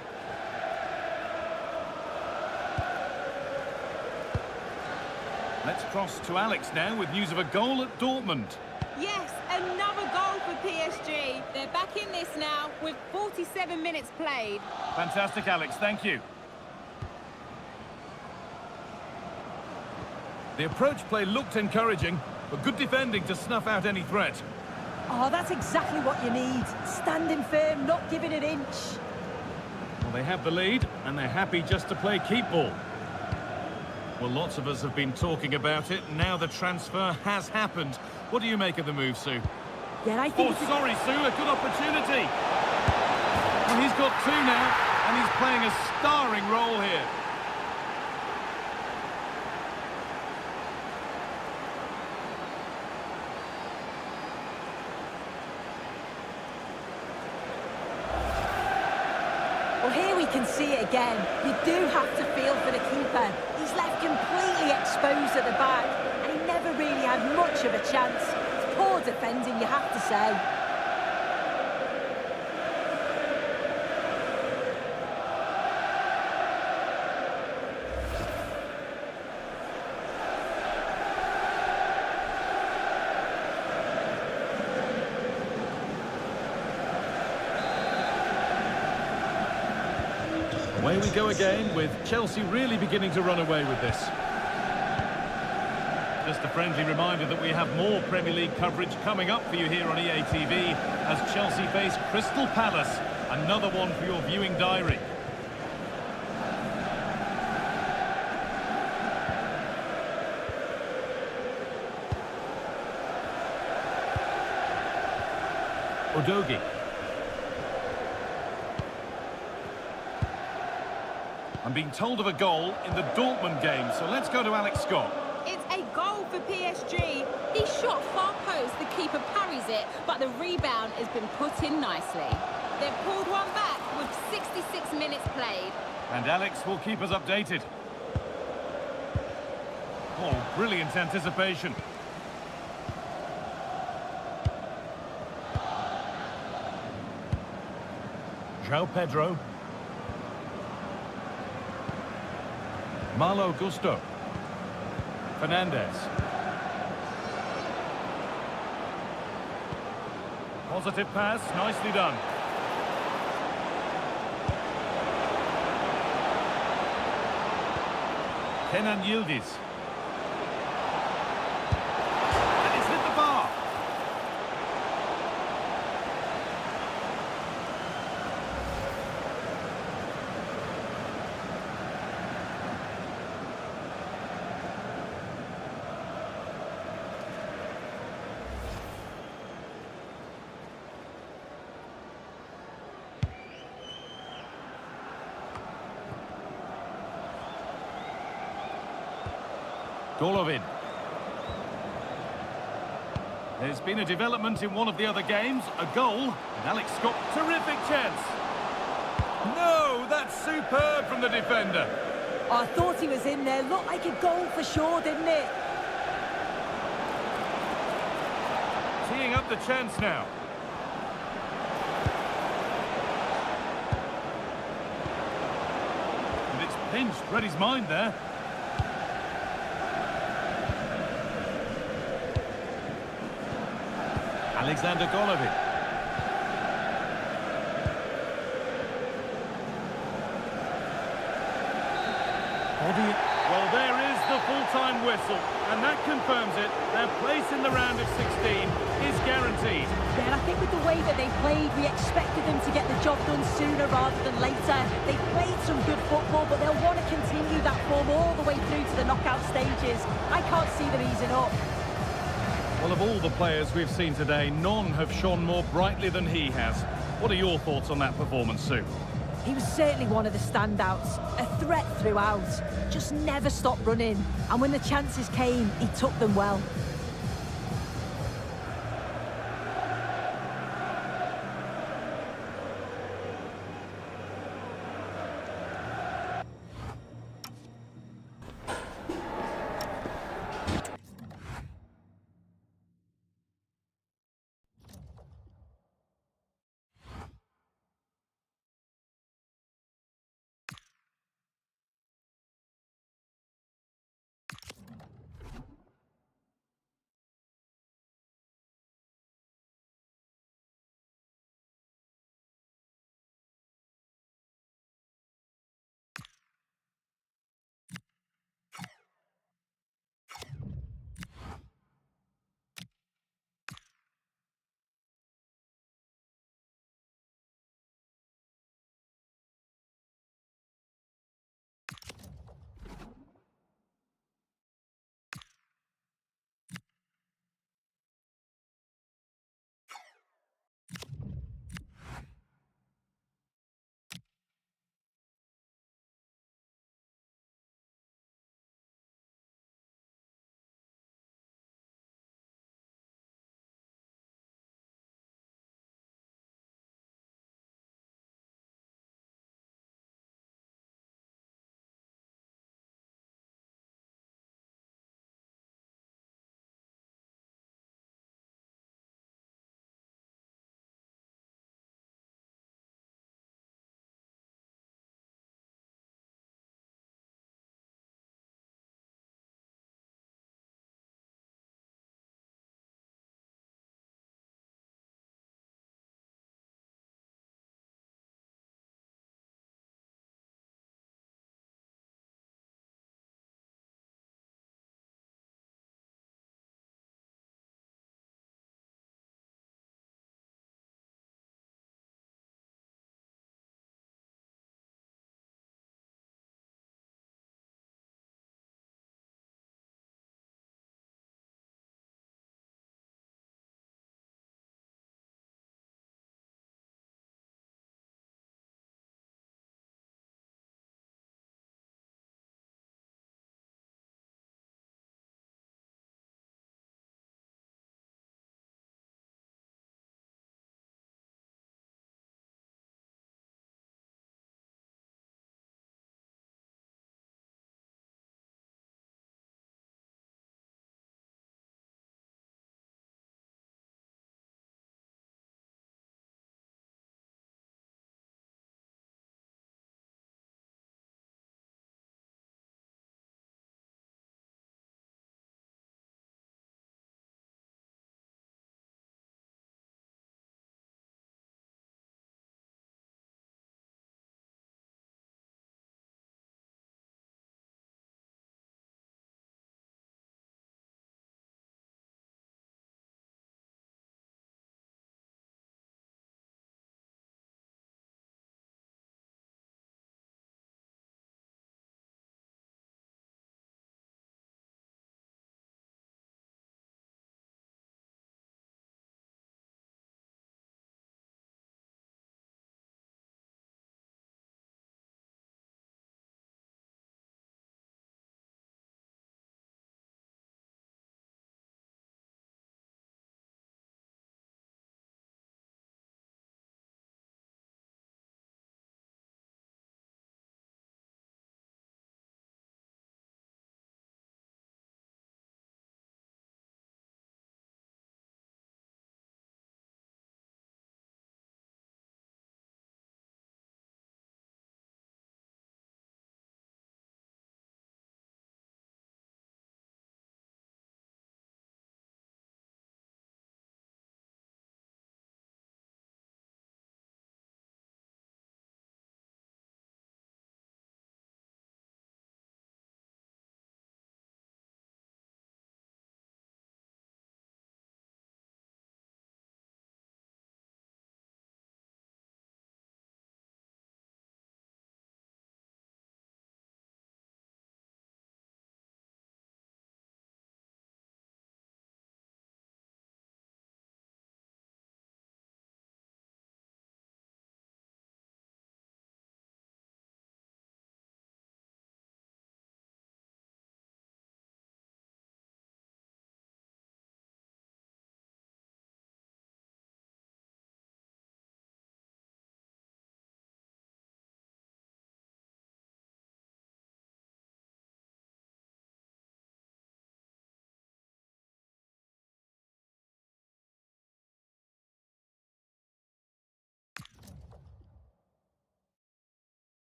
Let's cross to Alex now with news of a goal at Dortmund. Yes, another goal for PSG. They're back in this now with 47 minutes played. Fantastic, Alex. Thank you. The approach play looked encouraging, but good defending to snuff out any threat. Oh, that's exactly what you need. Standing firm, not giving an inch. Well, they have the lead, and they're happy just to play keep ball. Well, lots of us have been talking about it. Now the transfer has happened. What do you make of the move, Sue? Yeah, I think... Oh, sorry, Sue, a good opportunity. Well, he's got two now, and he's playing a starring role here. Well, here we can see it again. You do have to feel for the keeper. He's left completely exposed at the back, and he never really had much of a chance. It's poor defending, you have to say. Away we go again, with Chelsea really beginning to run away with this. Just a friendly reminder that we have more Premier League coverage coming up for you here on EA TV as Chelsea face Crystal Palace. Another one for your viewing diary. Udogie. I'm being told of a goal in the Dortmund game, so let's go to Alex Scott. It's a goal for PSG. He shot far post, the keeper parries it, but the rebound has been put in nicely. They've pulled one back with 66 minutes played. And Alex will keep us updated. Oh, brilliant anticipation. João Pedro. Malo Gusto. Fernandez. Positive pass, nicely done. Kenan Yildiz. And it's hit the bar. Golovin. There's been a development in one of the other games, a goal, and Alex Scott, terrific chance. No, that's superb from the defender. I thought he was in there. Looked like a goal for sure, didn't it? Teeing up the chance now. And it's pinched, read his mind there. Alexander Golovin. Well, there is the full-time whistle, and that confirms it. Their place in the round of 16 is guaranteed. Yeah, and I think with the way that they played, we expected them to get the job done sooner rather than later. They played some good football, but they'll want to continue that form all the way through to the knockout stages. I can't see them easing up. Well, of all the players we've seen today, none have shone more brightly than he has. What are your thoughts on that performance, Sue? He was certainly one of the standouts, a threat throughout, just never stopped running. And when the chances came, he took them well.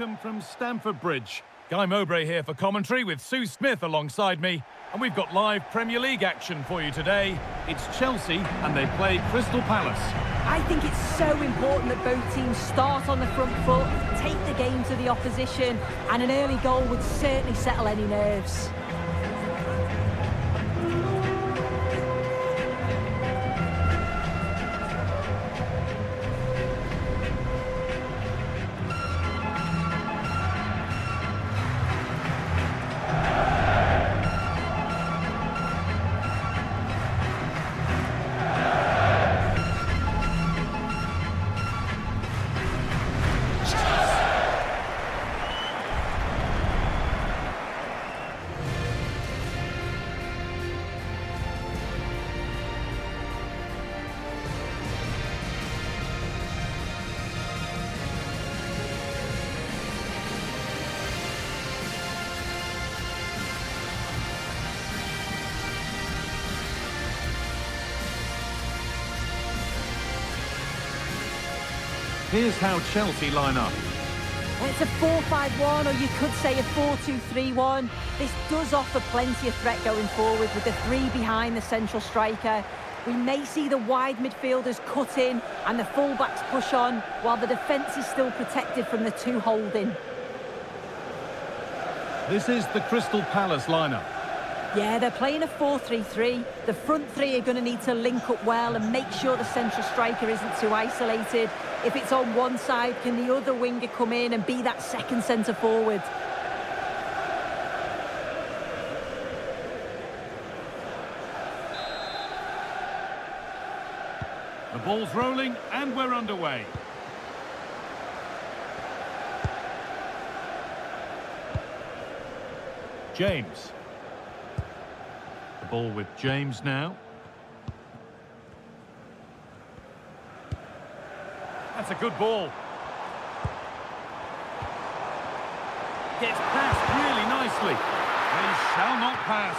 welcome from Stamford Bridge. Guy Mowbray here for commentary with Sue Smith alongside me. And we've got live Premier League action for you today. It's Chelsea and they play Crystal Palace. I think it's so important that both teams start on the front foot, take the game to the opposition, and an early goal would certainly settle any nerves. Here's how Chelsea line up. It's a 4-5-1, or you could say a 4-2-3-1. This does offer plenty of threat going forward with the three behind the central striker. We may see the wide midfielders cut in and the full-backs push on, while the defence is still protected from the two holding. This is the Crystal Palace lineup. Yeah, they're playing a 4-3-3. The front three are going to need to link up well and make sure the central striker isn't too isolated. If it's on one side, can the other winger come in and be that second centre forward? The ball's rolling and we're underway. James. The ball with James now. That's a good ball. Gets past really nicely. They shall not pass.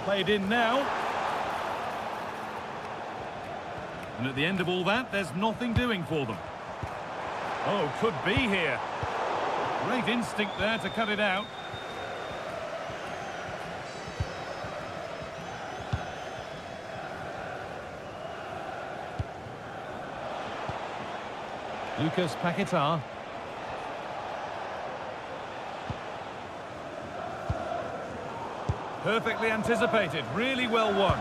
Played in now. And at the end of all that, there's nothing doing for them. Oh, could be here. Great instinct there to cut it out. Lucas Paquetá. Perfectly anticipated, really well won.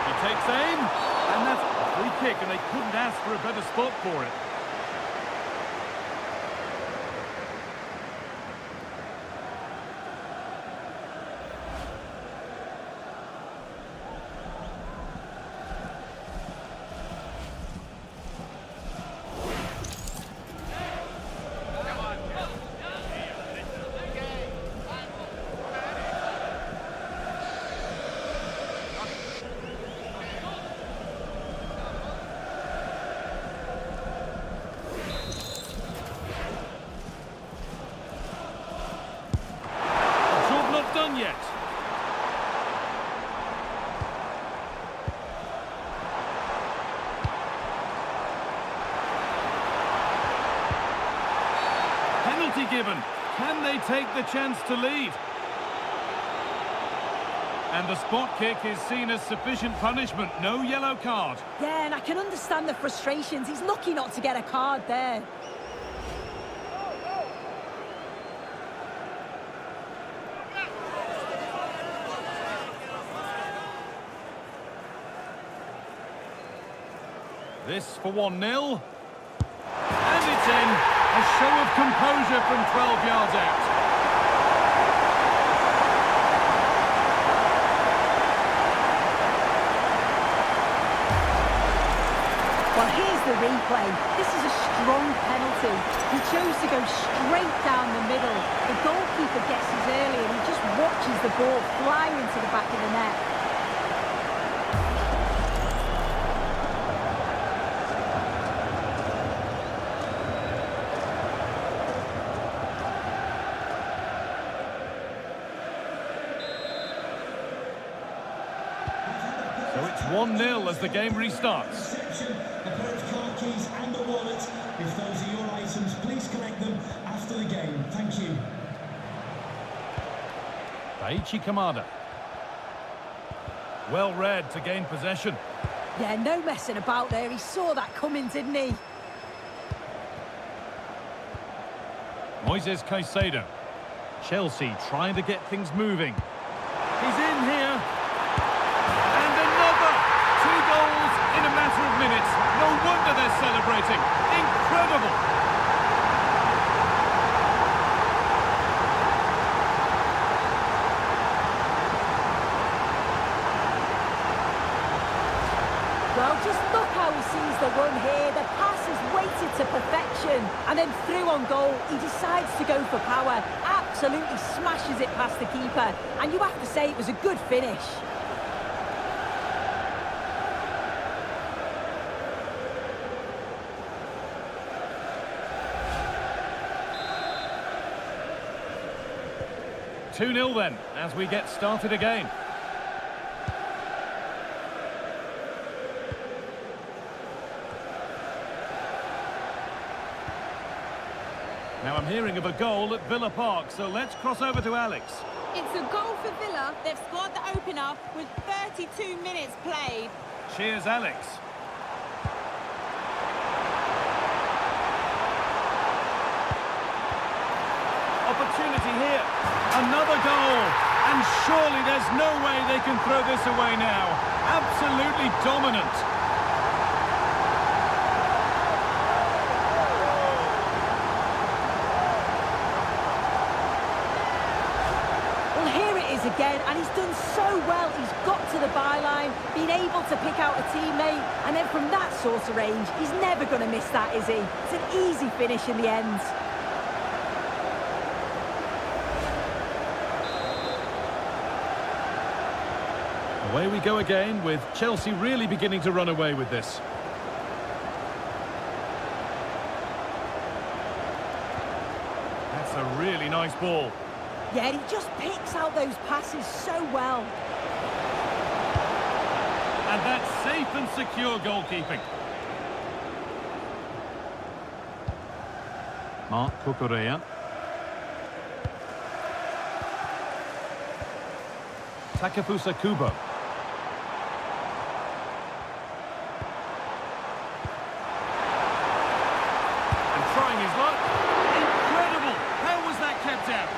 He takes aim, and that's a free kick, and they couldn't ask for a better spot for it. Yet. Penalty given. Can they take the chance to lead? And the spot kick is seen as sufficient punishment. No yellow card. Yeah, and I can understand the frustrations. He's lucky not to get a card there. This for 1-0. And it's in. A show of composure from 12 yards out. Well, here's the replay. This is a strong penalty. He chose to go straight down the middle. The goalkeeper guesses early and he just watches the ball fly into the back of the net. 1-0 as the game restarts. Reception, opponent's car keys and a wallet. If those are your items, please collect them after the game. Thank you. Daichi Kamada. Well read to gain possession. Yeah, no messing about there. He saw that coming, didn't he? Moises Caicedo. Chelsea trying to get things moving. He's in here. And another! 2 goals in a matter of minutes. No wonder they're celebrating. Incredible! Well, just look how he sees the run here. The pass is weighted to perfection. And then through on goal, he decides to go for power. Absolutely smashes it past the keeper. And you have to say it was a good finish. Two 2-0 then, as we get started again. Now I'm hearing of a goal at Villa Park, so let's cross over to Alex. It's a goal for Villa. They've scored the opener with 32 minutes played. Cheers, Alex. Opportunity here. Another goal. And surely there's no way they can throw this away now. Absolutely dominant. Well, here it is again, and he's done so well. He's got to the byline, been able to pick out a teammate, and then from that sort of range, he's never going to miss that, is he? It's an easy finish in the end. Away we go again, with Chelsea really beginning to run away with this. That's a really nice ball. Yeah, he just picks out those passes so well. And that's safe and secure goalkeeping. Marc Cucurella. Takefusa Kubo. And trying his luck. Incredible! How was that kept out?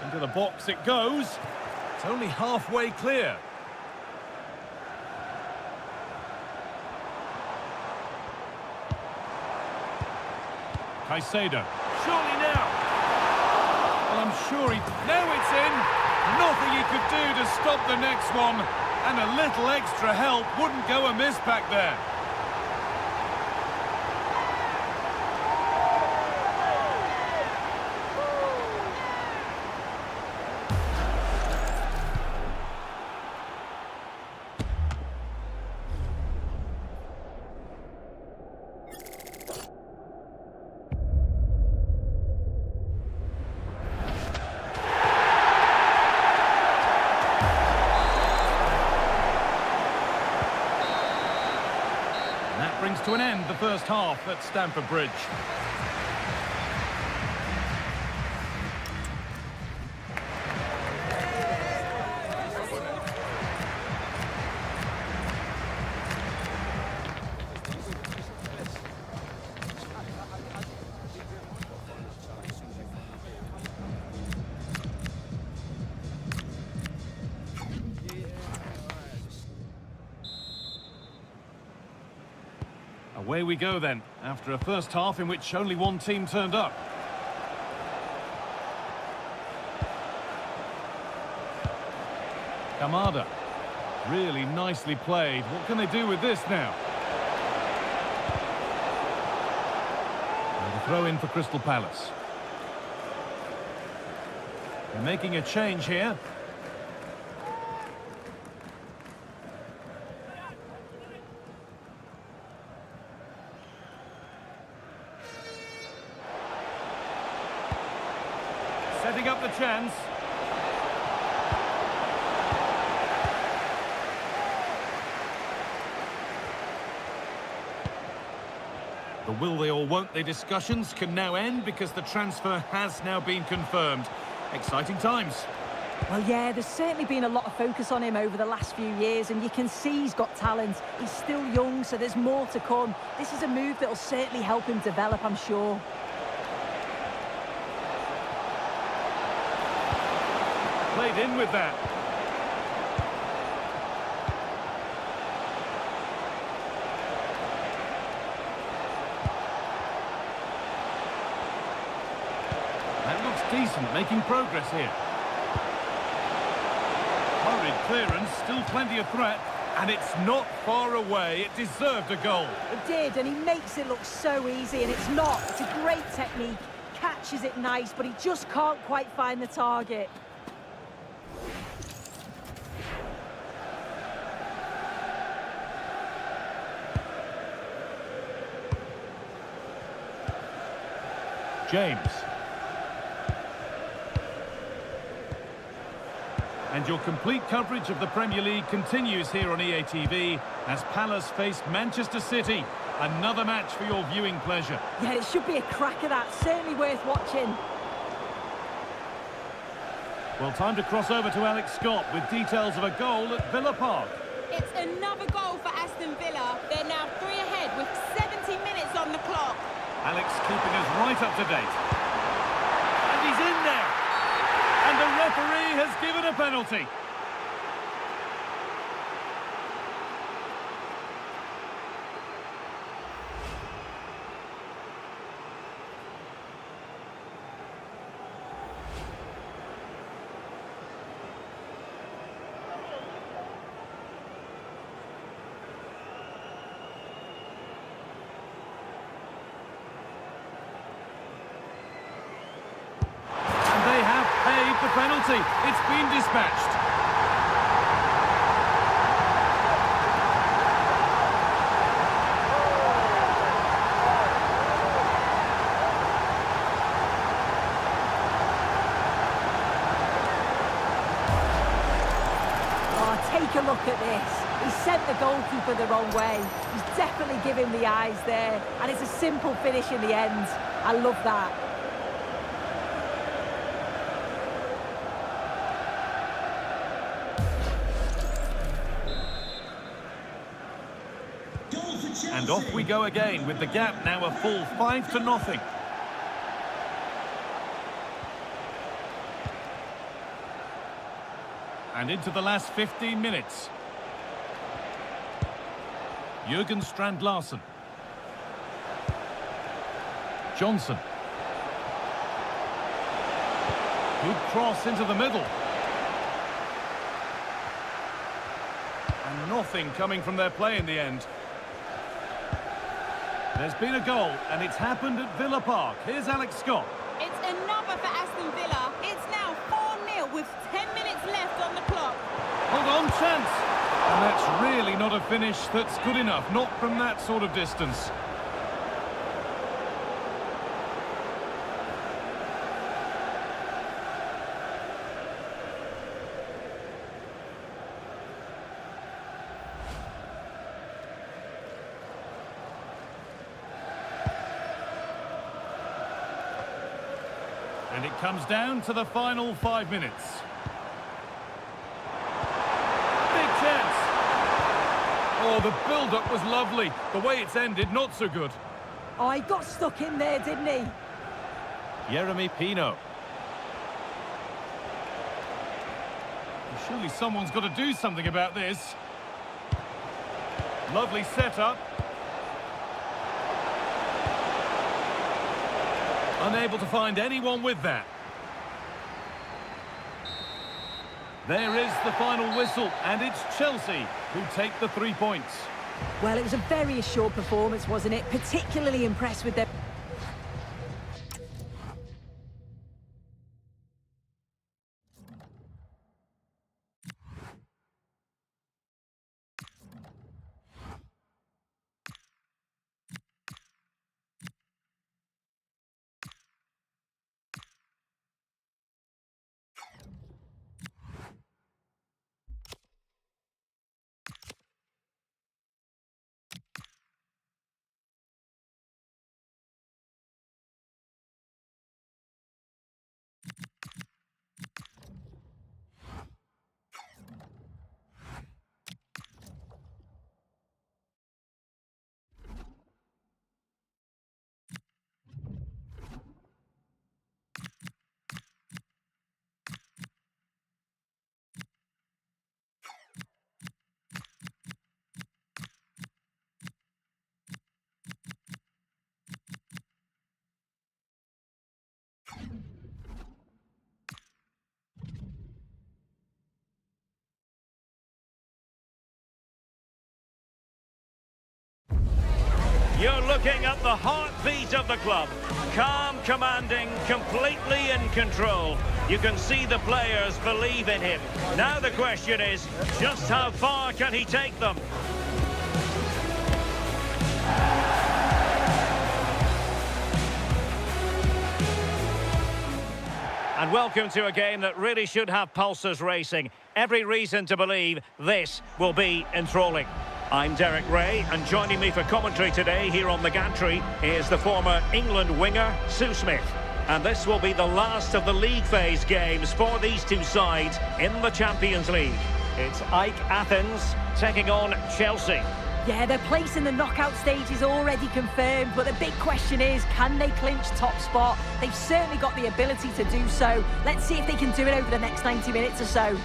Into the box it goes. It's only halfway clear. Caicedo. Surely now. Well, I'm sure he... Now it's in. Nothing he could do to stop the next one. And a little extra help wouldn't go amiss back there. Brings to an end the first half at Stamford Bridge. Away we go then, after a first half in which only one team turned up. Kamada. Really nicely played. What can they do with this now? And a throw in for Crystal Palace. They're making a change here. Setting up the chance. The will they or won't they discussions can now end because the transfer has now been confirmed. Exciting times. Well, yeah, there's certainly been a lot of focus on him over the last few years, and you can see he's got talent. He's still young, so there's more to come. This is a move that will certainly help him develop, I'm sure. Played in with that. That looks decent, making progress here. Hurried clearance, still plenty of threat, and it's not far away. It deserved a goal. It did, and he makes it look so easy, and it's not. It's a great technique. Catches it nice, but he just can't quite find the target. James. And your complete coverage of the Premier League continues here on EA TV as Palace face Manchester City. Another match for your viewing pleasure. Yeah, it should be a cracker, that. Certainly worth watching. Well, time to cross over to Alex Scott with details of a goal at Villa Park. It's another goal for Aston Villa. They're now 3 ahead with 70 minutes on the clock. Alex keeping us right up to date. And he's in there! And the referee has given a penalty. The penalty, it's been dispatched. Oh, take a look at this. He sent the goalkeeper the wrong way. He's definitely given the eyes there, and it's a simple finish in the end. I love that. And off we go again with the gap now a full 5-0. And into the last 15 minutes. Jurgen Strand Larsen. Johnson. Good cross into the middle. And nothing coming from their play in the end. There's been a goal, and it's happened at Villa Park. Here's Alex Scott. It's another for Aston Villa. It's now 4-0 with 10 minutes left on the clock. Hold on, chance. And that's really not a finish that's good enough, not from that sort of distance. And it comes down to the final 5 minutes. Big chance. Oh, the build-up was lovely. The way it's ended, not so good. Oh, he got stuck in there, didn't he? Jeremy Pino. Surely someone's got to do something about this. Lovely setup. Unable to find anyone with that. There is the final whistle, and it's Chelsea who take the 3 points. Well, it was a very assured performance, wasn't it? Particularly impressed with their... You're looking at the heartbeat of the club. Calm, commanding, completely in control. You can see the players believe in him. Now the question is, just how far can he take them? And welcome to a game that really should have pulses racing. Every reason to believe this will be enthralling. I'm Derek Ray, and joining me for commentary today here on the gantry is the former England winger, Sue Smith. And this will be the last of the league phase games for these two sides in the Champions League. It's AEK Athens taking on Chelsea. Yeah, their place in the knockout stage is already confirmed, but the big question is, can they clinch top spot? They've certainly got the ability to do so. Let's see if they can do it over the next 90 minutes or so.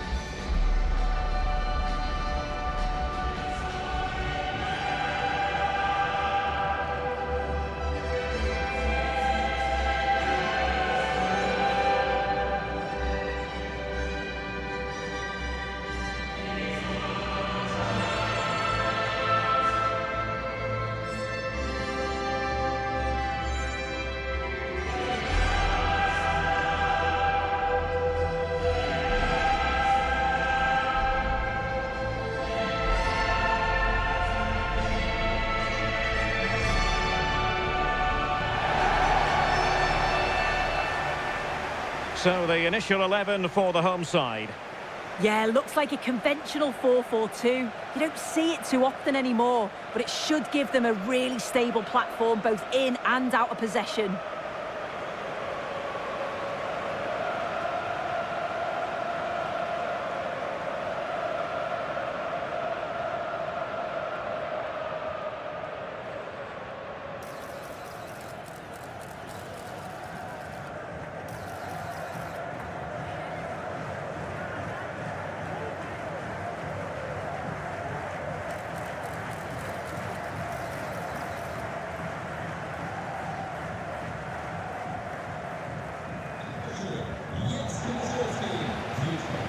So the initial 11 for the home side. Yeah, looks like a conventional 4-4-2. You don't see it too often anymore, but it should give them a really stable platform both in and out of possession.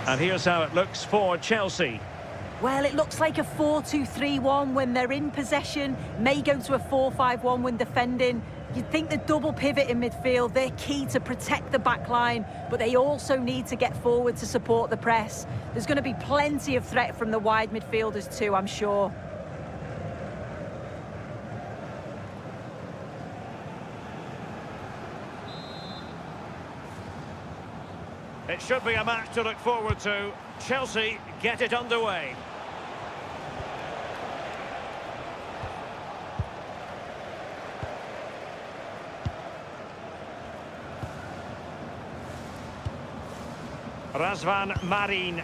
And here's how it looks for Chelsea. Well, it looks like a 4-2-3-1 when they're in possession, may go to a 4-5-1 when defending. You'd think the double pivot in midfield, they're key to protect the back line, but they also need to get forward to support the press. There's going to be plenty of threat from the wide midfielders too, I'm sure. It should be a match to look forward to. Chelsea get it underway. Razvan Marin.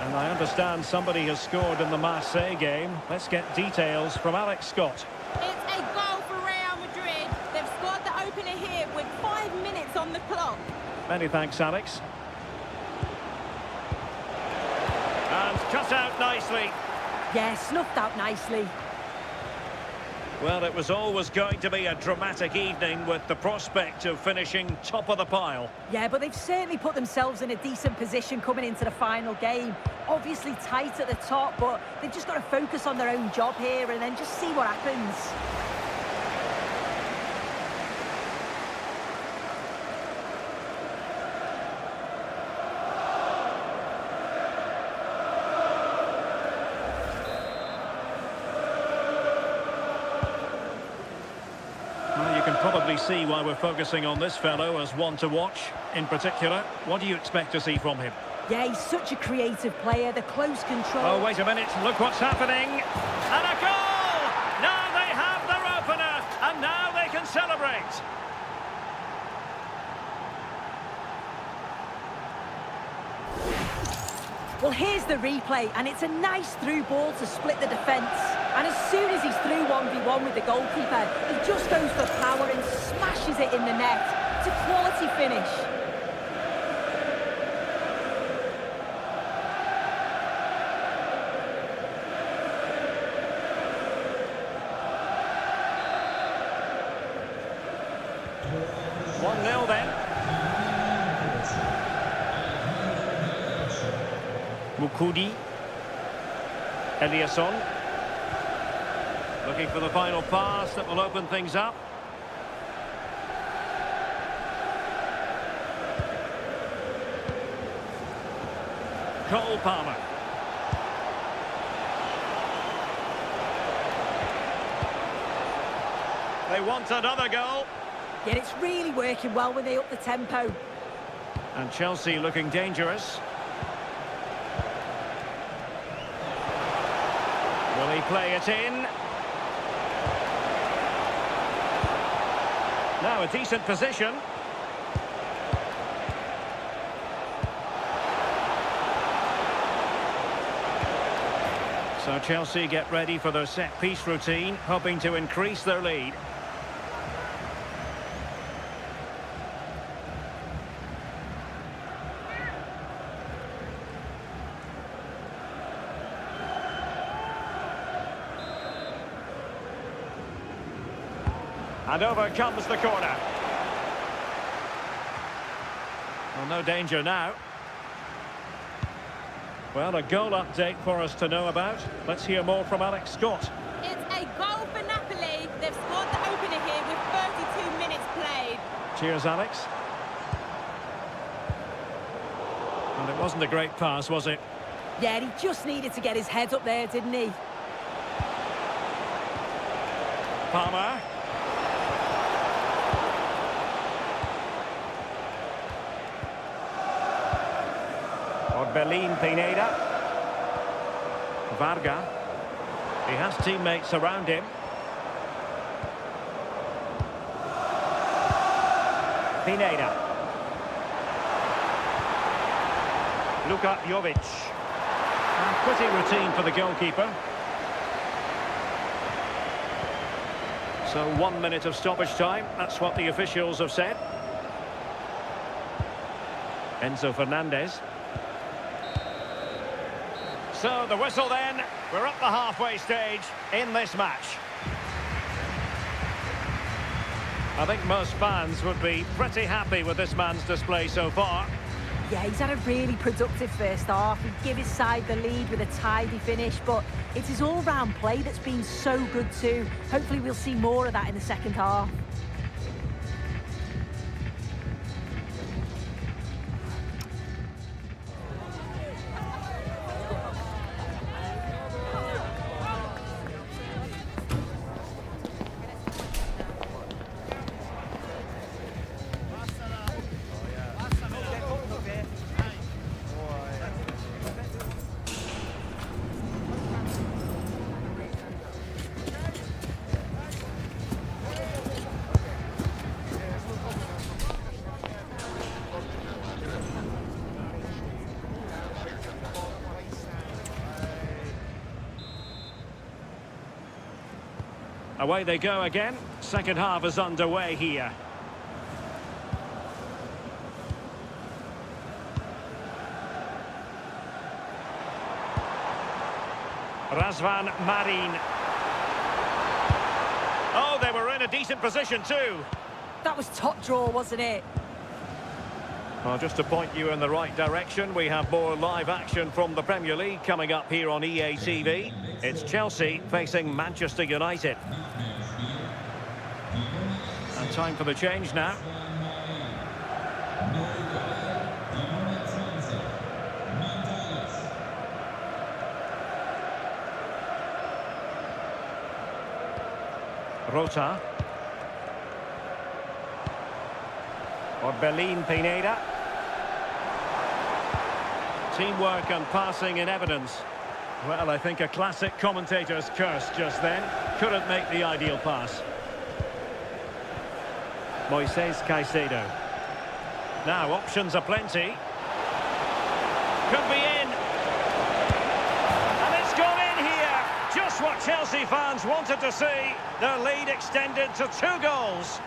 And I understand somebody has scored in the Marseille game. Let's get details from Alex Scott. It's a goal for Real Madrid. They've scored the opener here with 5 minutes on the clock. Many thanks, Alex. And cut out nicely. Yeah, snuffed out nicely. Well, it was always going to be a dramatic evening with the prospect of finishing top of the pile. Yeah, but they've certainly put themselves in a decent position coming into the final game. Obviously tight at the top, but they've just got to focus on their own job here and then just see what happens. You can probably see why we're focusing on this fellow as one to watch. In particular, what do you expect to see from him? Yeah, he's such a creative player, the close control. Oh, wait a minute, look what's happening. And a goal! Now they have their opener, and now they can celebrate. Well, here's the replay, and it's a nice through ball to split the defence. And as soon as he's through 1v1 with the goalkeeper, he just goes for power and smashes it in the net. It's a quality finish. One 0 then. Mukudi. Eliasson. Looking for the final pass that will open things up. Cole Palmer. They want another goal. Yeah, it's really working well when they up the tempo. And Chelsea looking dangerous. Will he play it in? Now a decent position. So Chelsea get ready for their set-piece routine, hoping to increase their lead. And over comes the corner. Well, no danger now. Well, a goal update for us to know about. Let's hear more from Alex Scott. It's a goal for Napoli. They've scored the opener here with 32 minutes played. Cheers, Alex. And it wasn't a great pass, was it? Yeah, he just needed to get his head up there, didn't he? Palmer. Orbelin Pineda. Varga. He has teammates around him. Pineda. Luka Jovic. And pretty routine for the goalkeeper. So 1 minute of stoppage time. That's what the officials have said. Enzo Fernandez. So the whistle then, we're up the halfway stage in this match. I think most fans would be pretty happy with this man's display so far. Yeah, he's had a really productive first half. He'd give his side the lead with a tidy finish, but it's his all-round play that's been so good too. Hopefully we'll see more of that in the second half. Away they go again. Second half is underway here. Razvan Marin. Oh, they were in a decent position too. That was top draw, wasn't it? Well, just to point you in the right direction, we have more live action from the Premier League coming up here on EA TV. It's Chelsea facing Manchester United. And time for the change now. Rota. Orbelin Pineda. Teamwork and passing in evidence. Well, I think a classic commentator's curse just then. Couldn't make the ideal pass. Moises Caicedo. Now, options are plenty. Could be in. And it's gone in here. Just what Chelsea fans wanted to see. Their lead extended to 2 goals.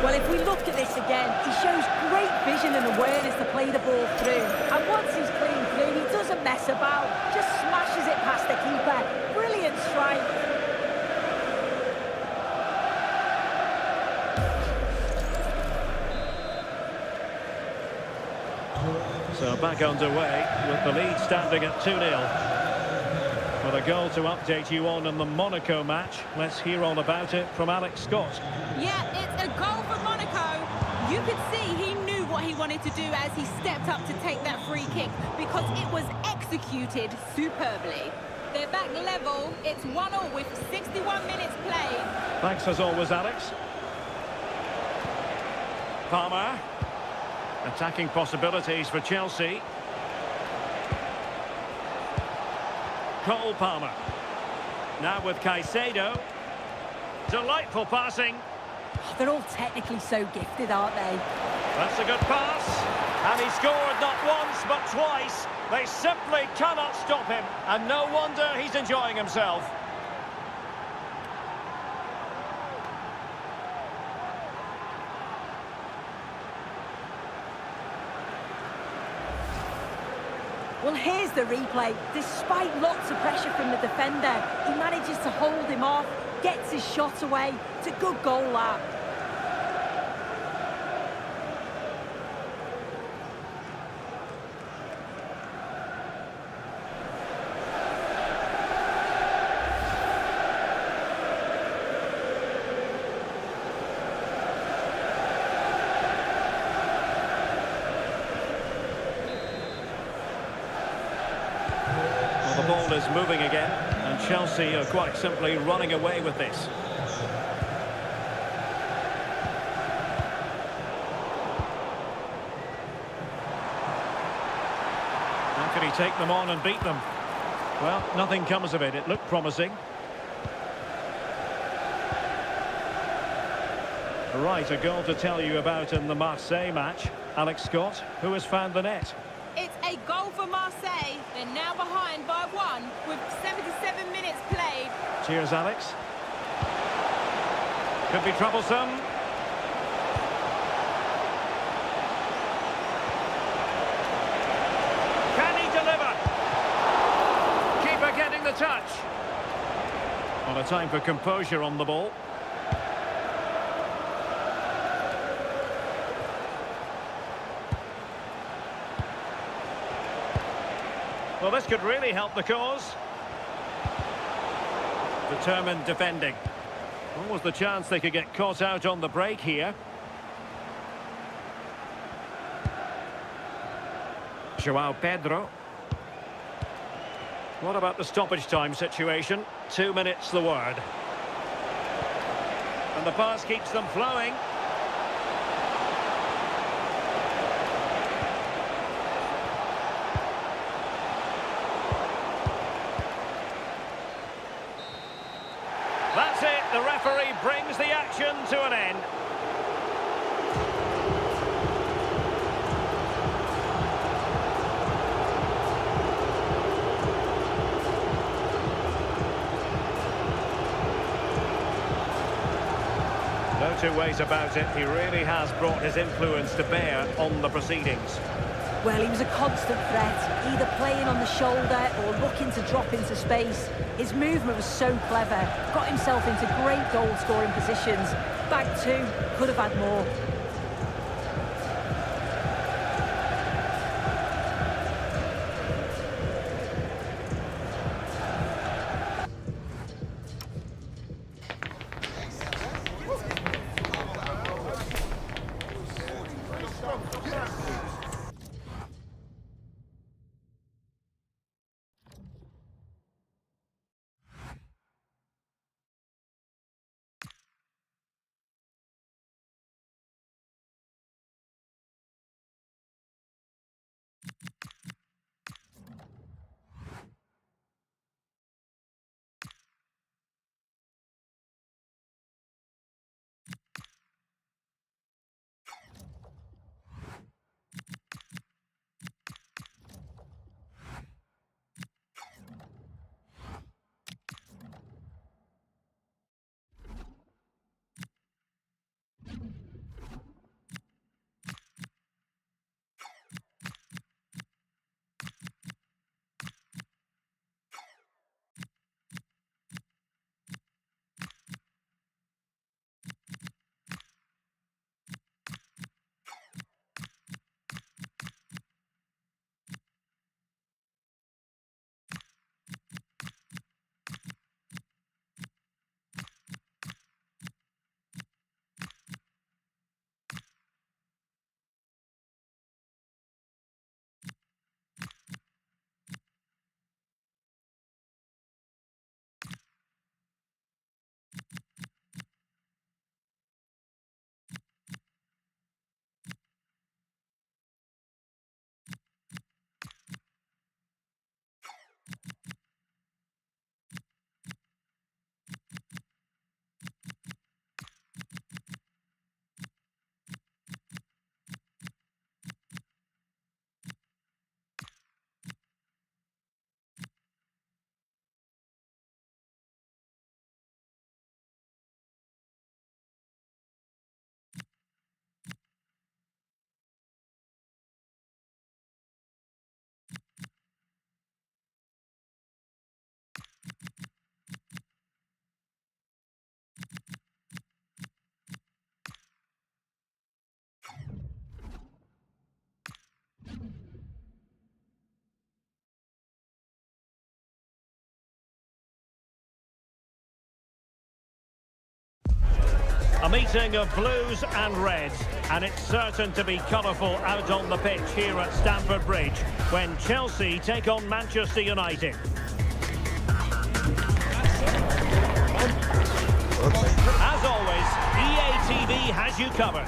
Well, if we look at this again, he shows great vision and awareness to play the ball through. And once he's clean through, he doesn't mess about, just smashes it past the keeper. Brilliant strike. So back underway with the lead standing at 2-0. For the goal to update you on in the Monaco match, let's hear all about it from Alex Scott. Yeah, it's a goal for Monaco. You could see he knew what he wanted to do as he stepped up to take that free kick because it was executed superbly. They're back level. It's 1-1 with 61 minutes played. Thanks as always, Alex. Palmer. Attacking possibilities for Chelsea. Cole Palmer. Now with Caicedo. Delightful passing. They're all technically so gifted, aren't they? That's a good pass. And he scored not once but twice. They simply cannot stop him. And no wonder he's enjoying himself. Well, here's the replay. Despite lots of pressure from the defender, he manages to hold him off, gets his shot away. It's a good goal, that. The ball is moving again, and Chelsea are quite simply running away with this. How can he take them on and beat them? Well, nothing comes of it. It looked promising. Right, a goal to tell you about in the Marseille match. Alex Scott, who has found the net. It's a goal for Marseille. They're now behind by 1 with 77 minutes played. Cheers, Alex. Could be troublesome. Can he deliver? Keeper getting the touch. Well, a time for composure on the ball. Well, this could really help the cause. Determined defending. What was the chance they could get caught out on the break here? Joao Pedro. What about the stoppage time situation? 2 minutes the word. And the pass keeps them flowing. That's it, the referee brings the action to an end. No two ways about it, he really has brought his influence to bear on the proceedings. Well, he was a constant threat, either playing on the shoulder or looking to drop into space. His movement was so clever, got himself into great goal-scoring positions. Back 2, could have had more. A meeting of blues and reds, and it's certain to be colourful out on the pitch here at Stamford Bridge when Chelsea take on Manchester United. As always, EA TV has you covered.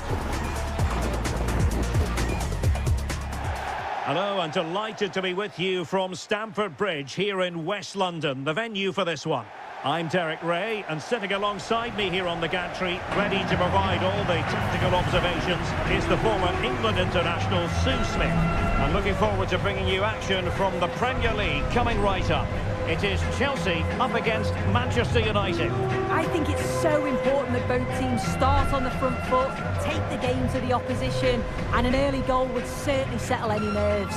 Hello, and delighted to be with you from Stamford Bridge here in West London, the venue for this one. I'm Derek Ray, and sitting alongside me here on the gantry, ready to provide all the tactical observations, is the former England international Sue Smith. I'm looking forward to bringing you action from the Premier League coming right up. It is Chelsea up against Manchester United. I think it's so important that both teams start on the front foot, take the game to the opposition, and an early goal would certainly settle any nerves.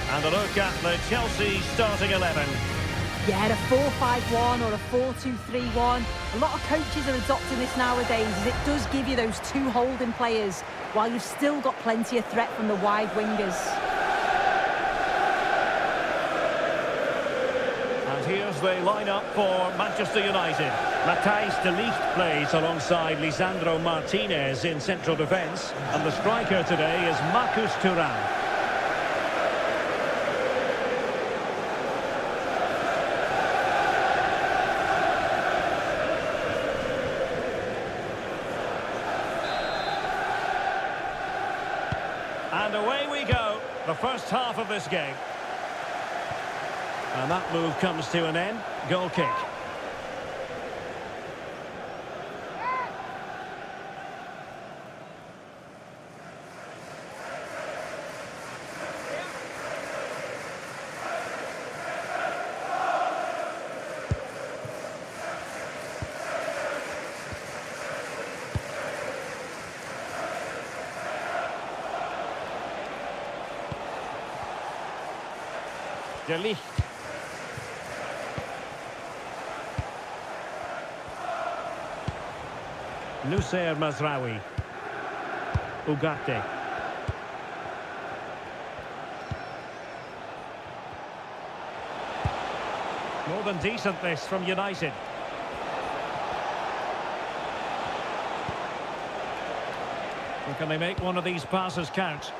And a look at the Chelsea starting 11. Yeah, a 4-5-1 or a 4-2-3-1. A lot of coaches are adopting this nowadays, as it does give you those two holding players, while you've still got plenty of threat from the wide wingers. And here's the lineup for Manchester United. Matthijs de Ligt plays alongside Lisandro Martinez in central defence. And the striker today is Marcus Thuram. And away we go, the first half of this game. And that move comes to an end. Goal kick. De Ligt. Noussair Mazraoui. Ugarte. More than decent this from United. Or can they make one of these passes count?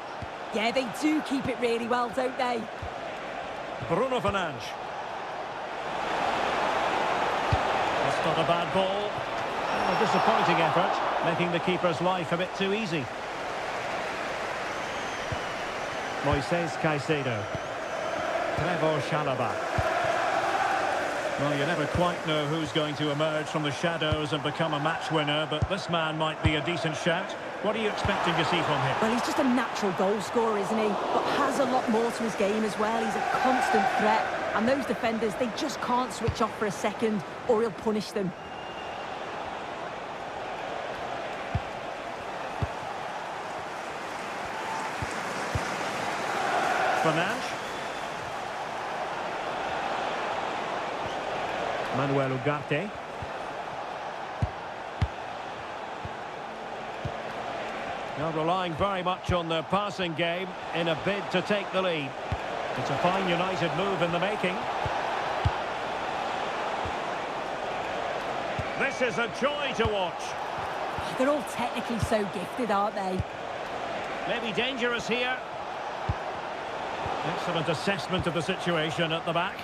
Yeah, they do keep it really well, don't they? Bruno Fernandes. That's not a bad ball. A disappointing effort, making the keeper's life a bit too easy. Moises Caicedo. Trevoh Chalobah. Well, you never quite know who's going to emerge from the shadows and become a match winner, but this man might be a decent shout. What are you expecting to see from him? Well, he's just a natural goal scorer, isn't he? But has a lot more to his game as well. He's a constant threat. And those defenders, they just can't switch off for a second, or he'll punish them. Fernandes. Manuel Ugarte. Now relying very much on their passing game in a bid to take the lead. It's a fine United move in the making. This is a joy to watch. They're all technically so gifted, aren't they? Maybe dangerous here. Excellent assessment of the situation at the back.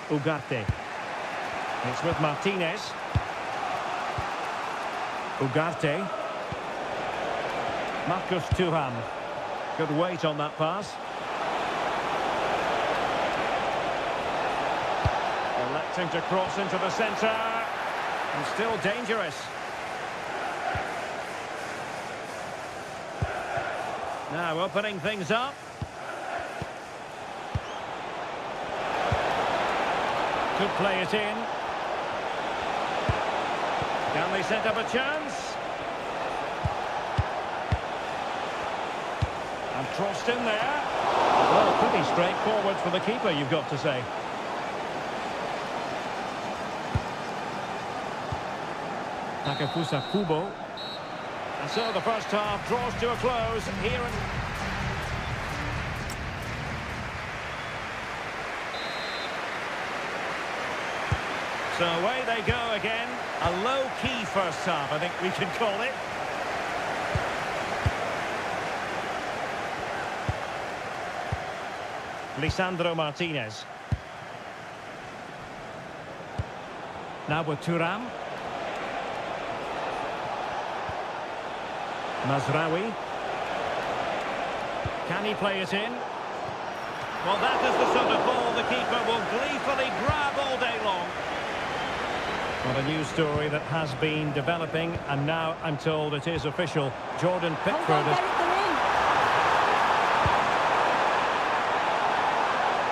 Ugarte. It's with Martinez. Ugarte. Marcus Thuram. Good weight on that pass. They'll let Attempting to cross into the centre. And still dangerous. Now opening things up. Could play it in. Can they set up a chance? And crossed in there. Well, pretty straightforward for the keeper, you've got to say. Takefusa Kubo. And so the first half draws to a close here in... So away they go again. A low-key first half, I think we can call it. Lisandro Martinez. Now with Thuram. Mazraoui. Can he play it in? Well, that is the sort of ball the keeper will gleefully grab all day long. Well, a news story that has been developing, and now I'm told it is official. Jordan Pickford is...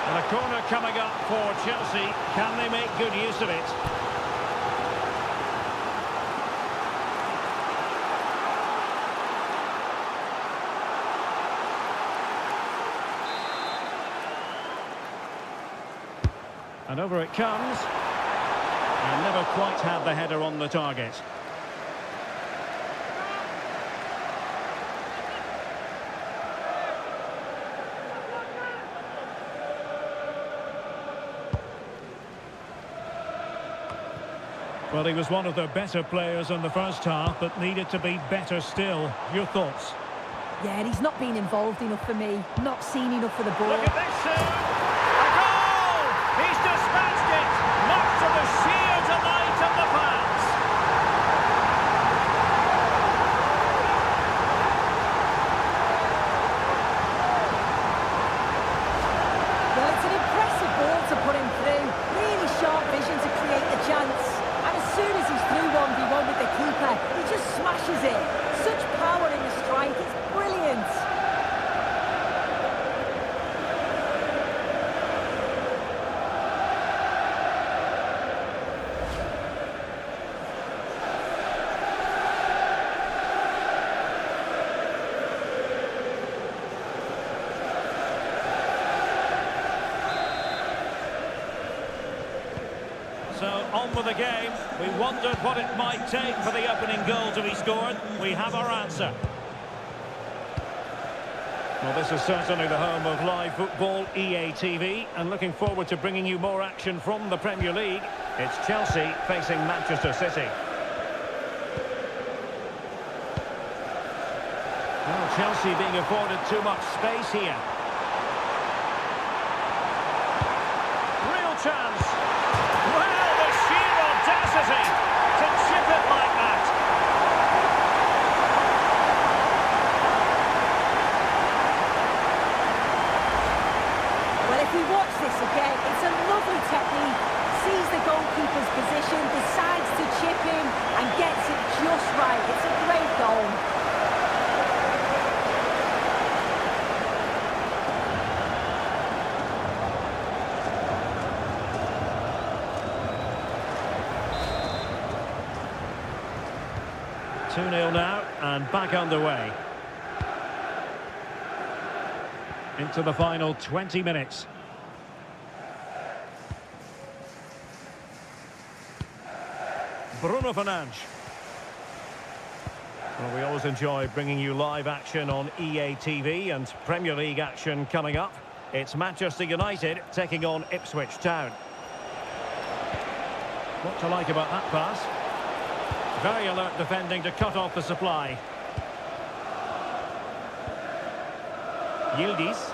And a corner coming up for Chelsea. Can they make good use of it? And over it comes. And never quite had the header on the target. Well, he was one of the better players in the first half, but needed to be better still. Your thoughts? Yeah, and he's not been involved enough for me. Not seen enough for the ball. Look at this, Sue! A goal! He's dispatched it! Much to the sheer delight of the fans! Well, it's an impressive ball to put him through. Really sharp vision to create the chance. And as soon as he's through 1v1 with the keeper, he just smashes it. Such power in the strike, it's brilliant. So, on with the game. We wondered what it might take for the opening goal to be scored. We have our answer. Well, this is certainly the home of live football, EA TV, and looking forward to bringing you more action from the Premier League. It's Chelsea facing Manchester City. Well, Chelsea being afforded too much space here. Real chance. Well, the sheer audacity to chip it like that. Well, if we watch this again, it's a lovely technique. Sees the goalkeeper's position, decides to chip him, and gets it just right. It's a great goal. Two 2-0 now, and back underway. Into the final 20 minutes. Bruno Fernandes. Well, we always enjoy bringing you live action on EA TV and Premier League action coming up. It's Manchester United taking on Ipswich Town. What to like about that pass? Very alert defending to cut off the supply. Yildiz.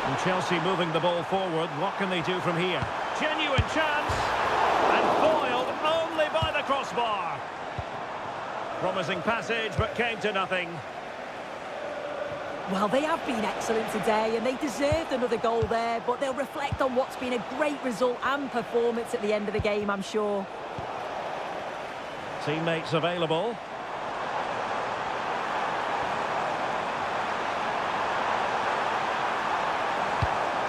And Chelsea moving the ball forward. What can they do from here? Genuine chance. And foiled only by the crossbar. Promising passage, but came to nothing. Well, they have been excellent today, and they deserved another goal there, but they'll reflect on what's been a great result and performance at the end of the game, I'm sure. Teammates available.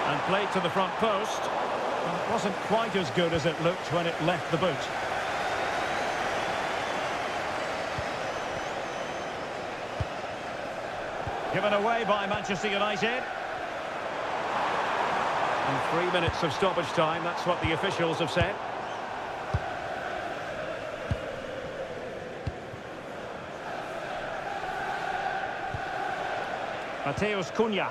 And played to the front post. And it wasn't quite as good as it looked when it left the boot. Given away by Manchester United. And 3 minutes of stoppage time, that's what the officials have said. Mateus Cunha.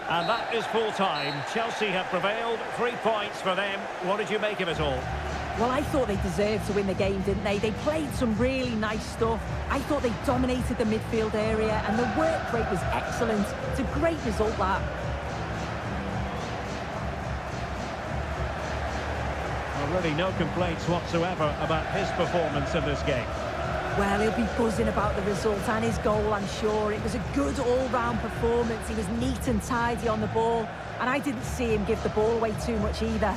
And that is full time. Chelsea have prevailed. 3 points for them. What did you make of it all? Well, I thought they deserved to win the game, didn't they? They played some really nice stuff. I thought they dominated the midfield area, and the work rate was excellent. It's a great result, that. Well, really no complaints whatsoever about his performance in this game. Well, he'll be buzzing about the result and his goal, I'm sure. It was a good all-round performance. He was neat and tidy on the ball, and I didn't see him give the ball away too much either.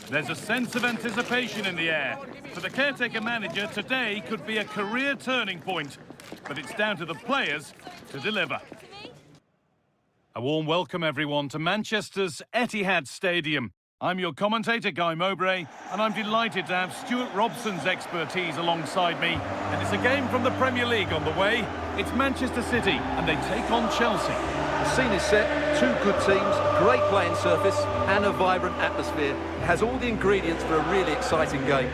There's a sense of anticipation in the air. For the caretaker manager, today could be a career turning point. But it's down to the players to deliver. A warm welcome, everyone, to Manchester's Etihad Stadium. I'm your commentator, Guy Mowbray, and I'm delighted to have Stuart Robson's expertise alongside me. And it's a game from the Premier League on the way. It's Manchester City, and they take on Chelsea. The scene is set, two good teams, great playing surface and a vibrant atmosphere. It has all the ingredients for a really exciting game.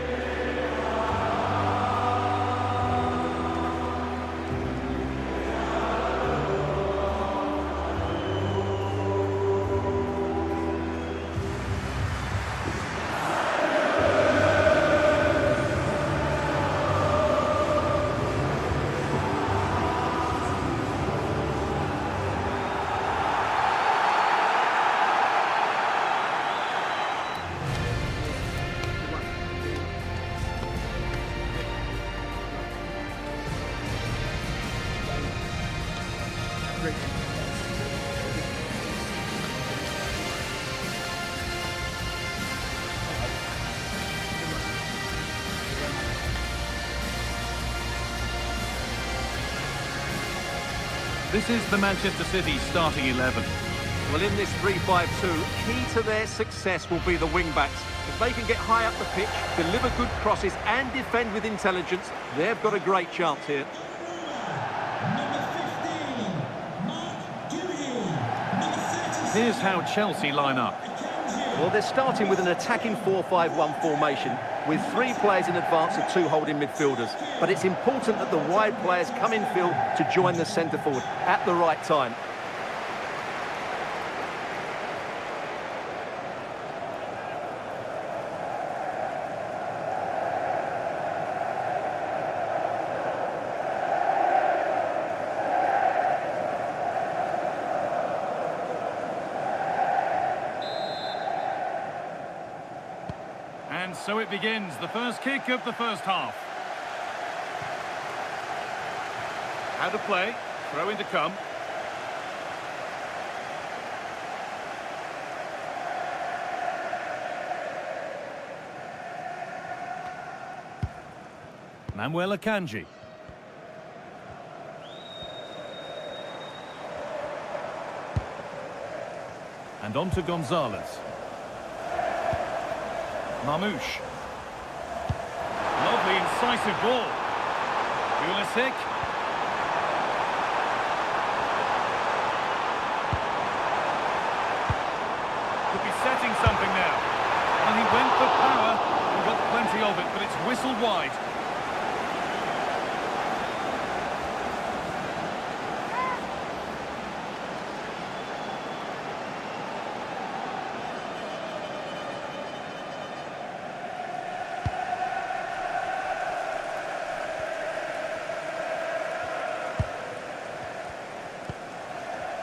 This is the Manchester City starting 11. Well, in this 3-5-2, key to their success will be the wing-backs. If they can get high up the pitch, deliver good crosses and defend with intelligence, they've got a great chance here. Here's how Chelsea line up. Well, they're starting with an attacking 4-5-1 formation with 3 players in advance of 2 holding midfielders. But it's important that the wide players come in field to join the centre forward at the right time. And so it begins, the first kick of the first half. How to play, throw in to come. Manuel Akanji. And on to Gonzalez. Marmoush. Lovely incisive ball. Pulisic. Could be setting something now. And he went for power and got plenty of it, but it's whistled wide.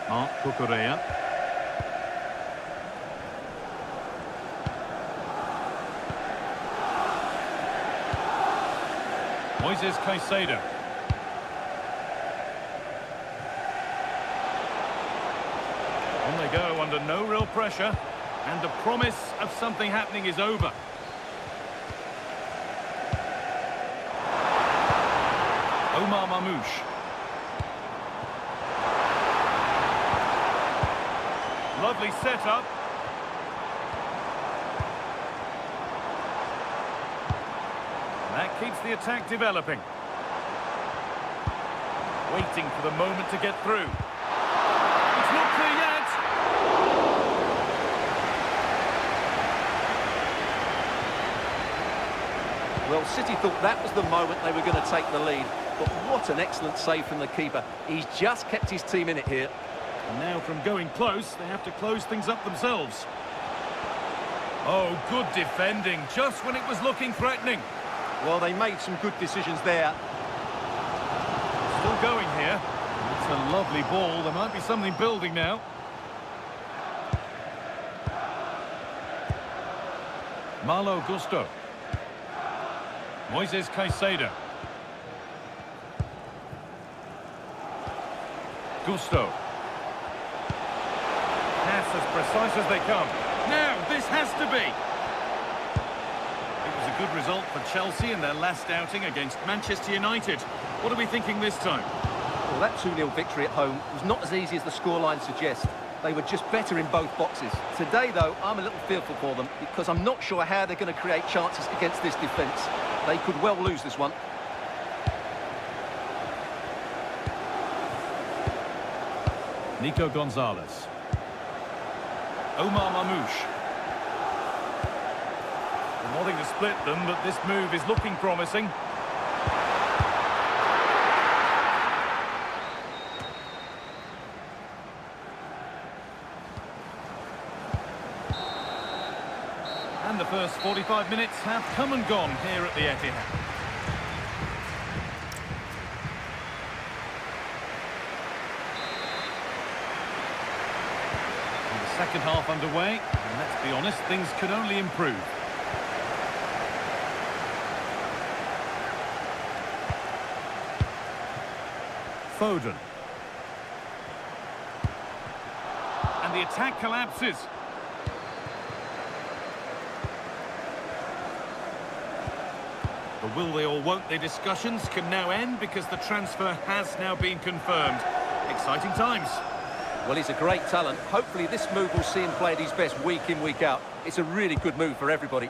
Marc Cucurella. Moises Caicedo. On they go under no real pressure, and the promise of something happening is over. Omar Marmoush. Lovely setup. That keeps the attack developing. Waiting for the moment to get through. It's not clear yet. Well, City thought that was the moment they were going to take the lead. But what an excellent save from the keeper. He's just kept his team in it here. And now from going close, they have to close things up themselves. Oh, good defending, just when it was looking threatening. Well, they made some good decisions there. Still going here. It's a lovely ball. There might be something building now. Malo Gusto. Moises Caicedo. Gusto. Pass as precise as they come. Now, this has to be. good result for Chelsea in their last outing against Manchester United. What are we thinking this time? Well, that 2-0 victory at home was not as easy as the scoreline suggests. They were just better in both boxes. Today, though, I'm a little fearful for them because I'm not sure how they're going to create chances against this defence. They could well lose this one. Nico Gonzalez. Omar Mamouche. Wanting to split them, but this move is looking promising. And the first 45 minutes have come and gone here at the Etihad. And the second half underway, and let's be honest, things could only improve. Foden. And the attack collapses. The will they or won't they discussions can now end because the transfer has now been confirmed. Exciting times. Well, he's a great talent. Hopefully this move will see him play at his best week in, week out. It's a really good move for everybody.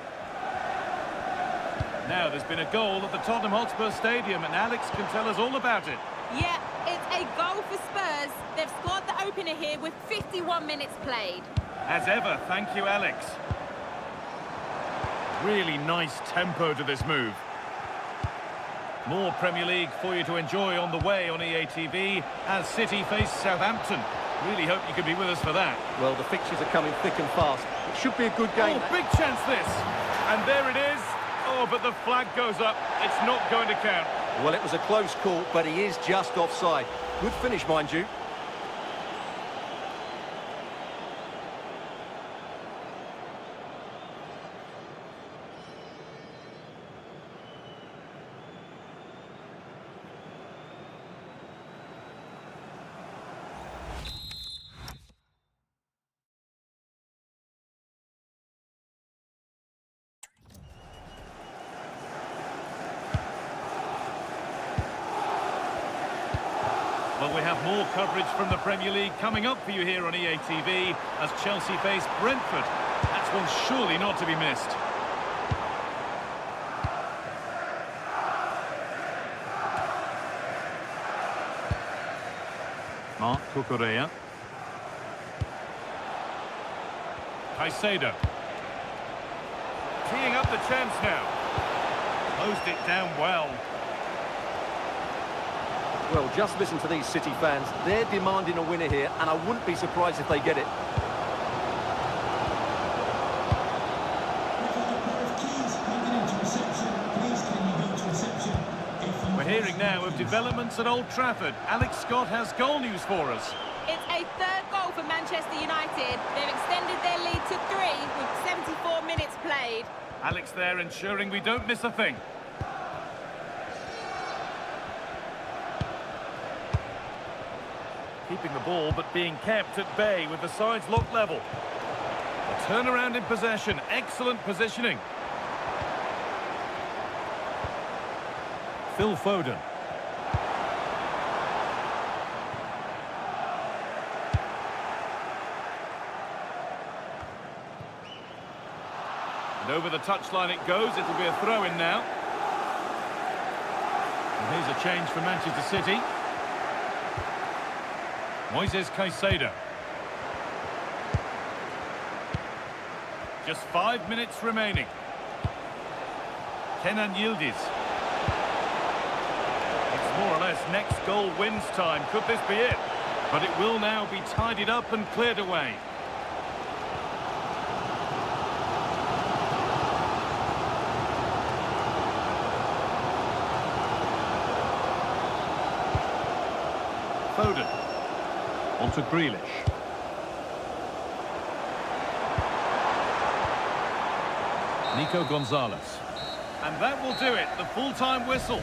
Now there's been a goal at the Tottenham Hotspur Stadium and Alex can tell us all about it. Yeah, it's a goal for Spurs. They've scored the opener here with 51 minutes played. As ever, thank you, Alex. Really nice tempo to this move. More Premier League for you to enjoy on the way on EA TV as City face Southampton. Really hope you can be with us for that. Well, the fixtures are coming thick and fast. It should be a good game. Oh, big chance this. And there it is. Oh, but the flag goes up. It's not going to count. Well, it was a close call, but he is just offside. Good finish, mind you. Well, we have more coverage from the Premier League coming up for you here on EA TV as Chelsea face Brentford. That's one surely not to be missed. Marc Cucurella. Caicedo. Teeing up the chance now. Closed it down well. Well, just listen to these City fans. They're demanding a winner here, and I wouldn't be surprised if they get it. We're hearing now of developments at Old Trafford. Alex Scott has goal news for us. It's a third goal for Manchester United. They've extended their lead to 3 with 74 minutes played. Alex there ensuring we don't miss a thing. Keeping the ball, but being kept at bay with the sides locked level. A turnaround in possession. Excellent positioning. Phil Foden. And over the touchline it goes. It'll be a throw-in now. And here's a change for Manchester City. Moises Caicedo. Just 5 minutes remaining. Kenan Yildiz. It's more or less next goal wins time. Could this be it? But it will now be tidied up and cleared away. Foden. On to Grealish. Nico Gonzalez. And that will do it, the full-time whistle.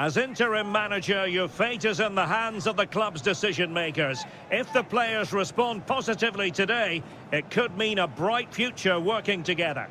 As interim manager, your fate is in the hands of the club's decision makers. If the players respond positively today, it could mean a bright future working together.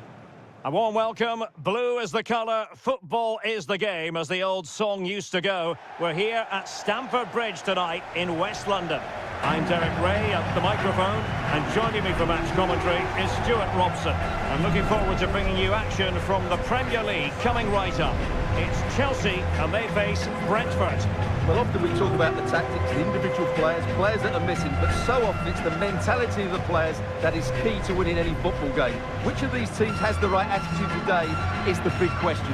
A warm welcome. Blue is the colour, football is the game, as the old song used to go. We're here at Stamford Bridge tonight in West London. I'm Derek Ray at the microphone, and joining me for match commentary is Stuart Robson. I'm looking forward to bringing you action from the Premier League coming right up. It's Chelsea and they face Brentford. Well, often we talk about the tactics, the individual players that are missing, but so often it's the mentality of the players that is key to winning any football game. Which of these teams has the right attitude today is the big question.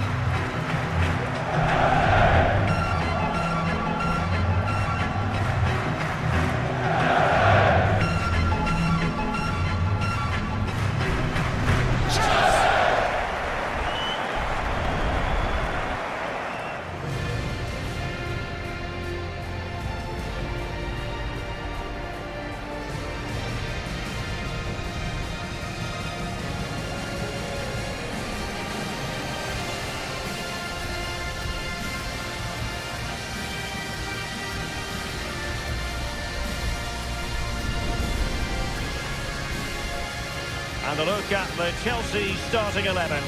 And a look at the Chelsea starting 11.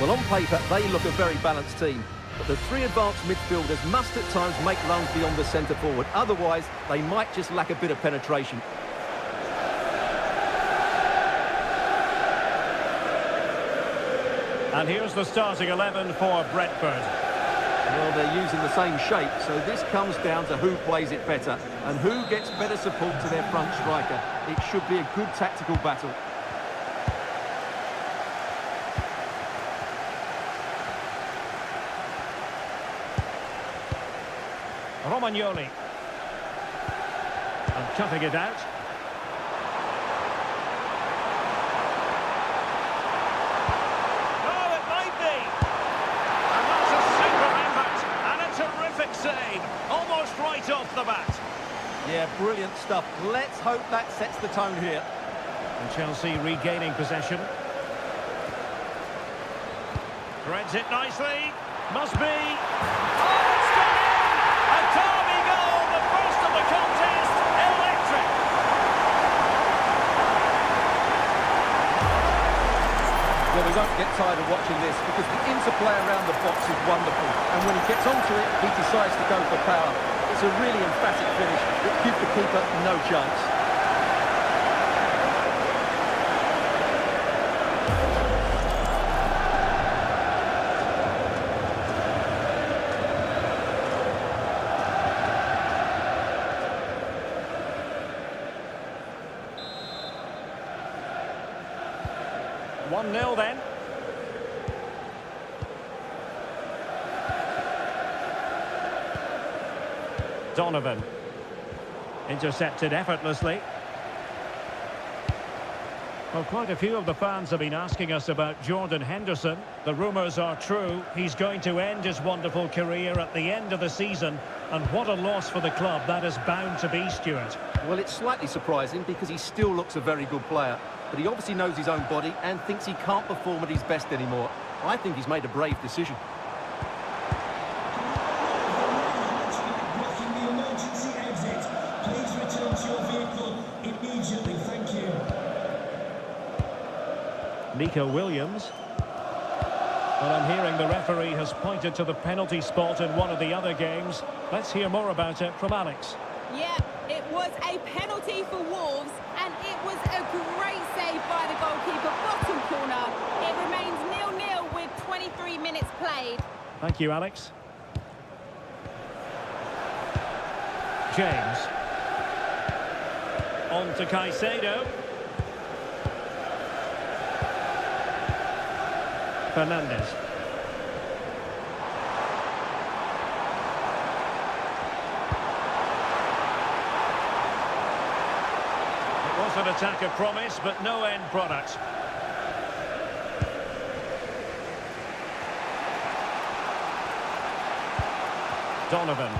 Well, on paper, they look a very balanced team. But the three advanced midfielders must at times make runs beyond the centre forward. Otherwise, they might just lack a bit of penetration. And here's the starting 11 for Brentford. Well, they're using the same shape, so this comes down to who plays it better and who gets better support to their front striker. It should be a good tactical battle. Romagnoli. And cutting it out. Oh, it might be. And that's a super effort. And a terrific save. Almost right off the bat. Yeah, brilliant stuff. Let's hope that sets the tone here. And Chelsea regaining possession. Threads it nicely. Must be. Oh, it's gone in! A derby goal, the first of the contest. Electric. Well, we won't get tired of watching this because the interplay around the box is wonderful. And when he gets onto it, he decides to go for power. It's a really emphatic finish that gives the keeper no chance. One 0 then. Donovan. Intercepted effortlessly. Well, quite a few of the fans have been asking us about Jordan Henderson. The rumours are true. He's going to end his wonderful career at the end of the season. And what a loss for the club that is bound to be, Stuart. Well, it's slightly surprising because he still looks a very good player. But he obviously knows his own body and thinks he can't perform at his best anymore. I think he's made a brave decision. Blocking the emergency exit. Please return to your vehicle immediately. Thank you. Nico Williams. Well, I'm hearing the referee has pointed to the penalty spot in one of the other games. Let's hear more about it from Alex. Yeah, it was a penalty for Wolves, and it was a great save by the goalkeeper, bottom corner. It remains 0-0 with 23 minutes played. Thank you, Alex. James. On to Caicedo. Fernandes. It was an attack of promise, but no end product. Donovan.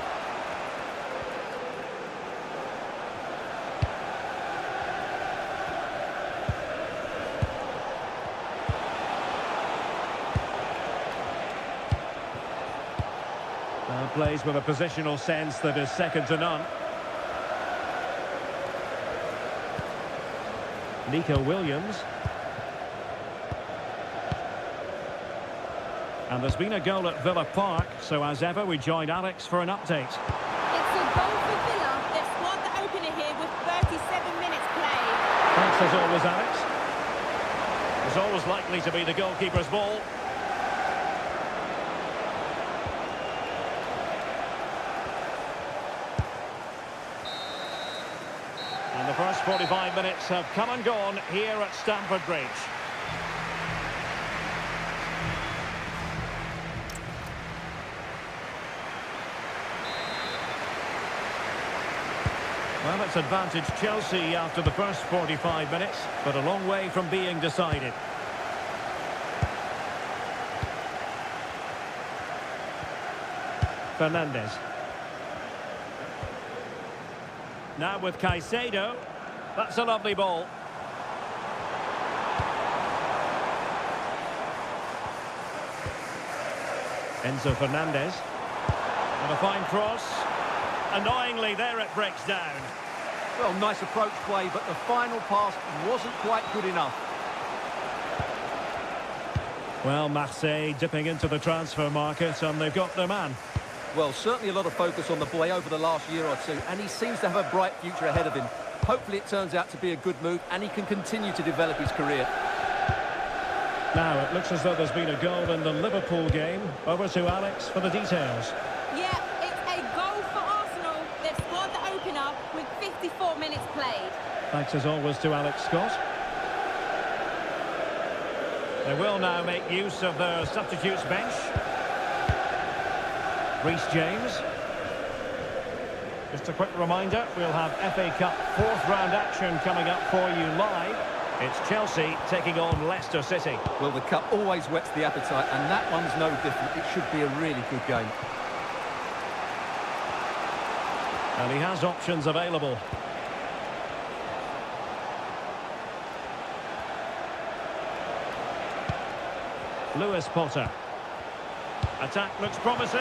Plays with a positional sense that is second to none. Nico Williams. And there's been a goal at Villa Park, so as ever we join Alex for an update. It's a goal for Villa. They've scored the opener here with 37 minutes played. Thanks as always, Alex. It's always likely to be the goalkeeper's ball. And the first 45 minutes have come and gone here at Stamford Bridge. Well, it's advantage Chelsea after the first 45 minutes, but a long way from being decided. Fernandes. Now with Caicedo. That's a lovely ball. Enzo Fernandez. And a fine cross. Annoyingly, there it breaks down. Well, nice approach play, but the final pass wasn't quite good enough. Well, Marseille dipping into the transfer market, and they've got their man. Well, certainly a lot of focus on the boy over the last year or two, and he seems to have a bright future ahead of him. Hopefully it turns out to be a good move, and he can continue to develop his career. Now, it looks as though there's been a goal in the Liverpool game. Over to Alex for the details. Yeah, it's a goal for Arsenal. They've scored the opener with 54 minutes played. Thanks as always to Alex Scott. They will now make use of their substitutes bench. Reece James. Just a quick reminder, we'll have FA Cup fourth round action coming up for you live. It's Chelsea taking on Leicester City. Well, the cup always whets the appetite, and that one's no different. It should be a really good game. And he has options available. Lewis Potter. Attack looks promising.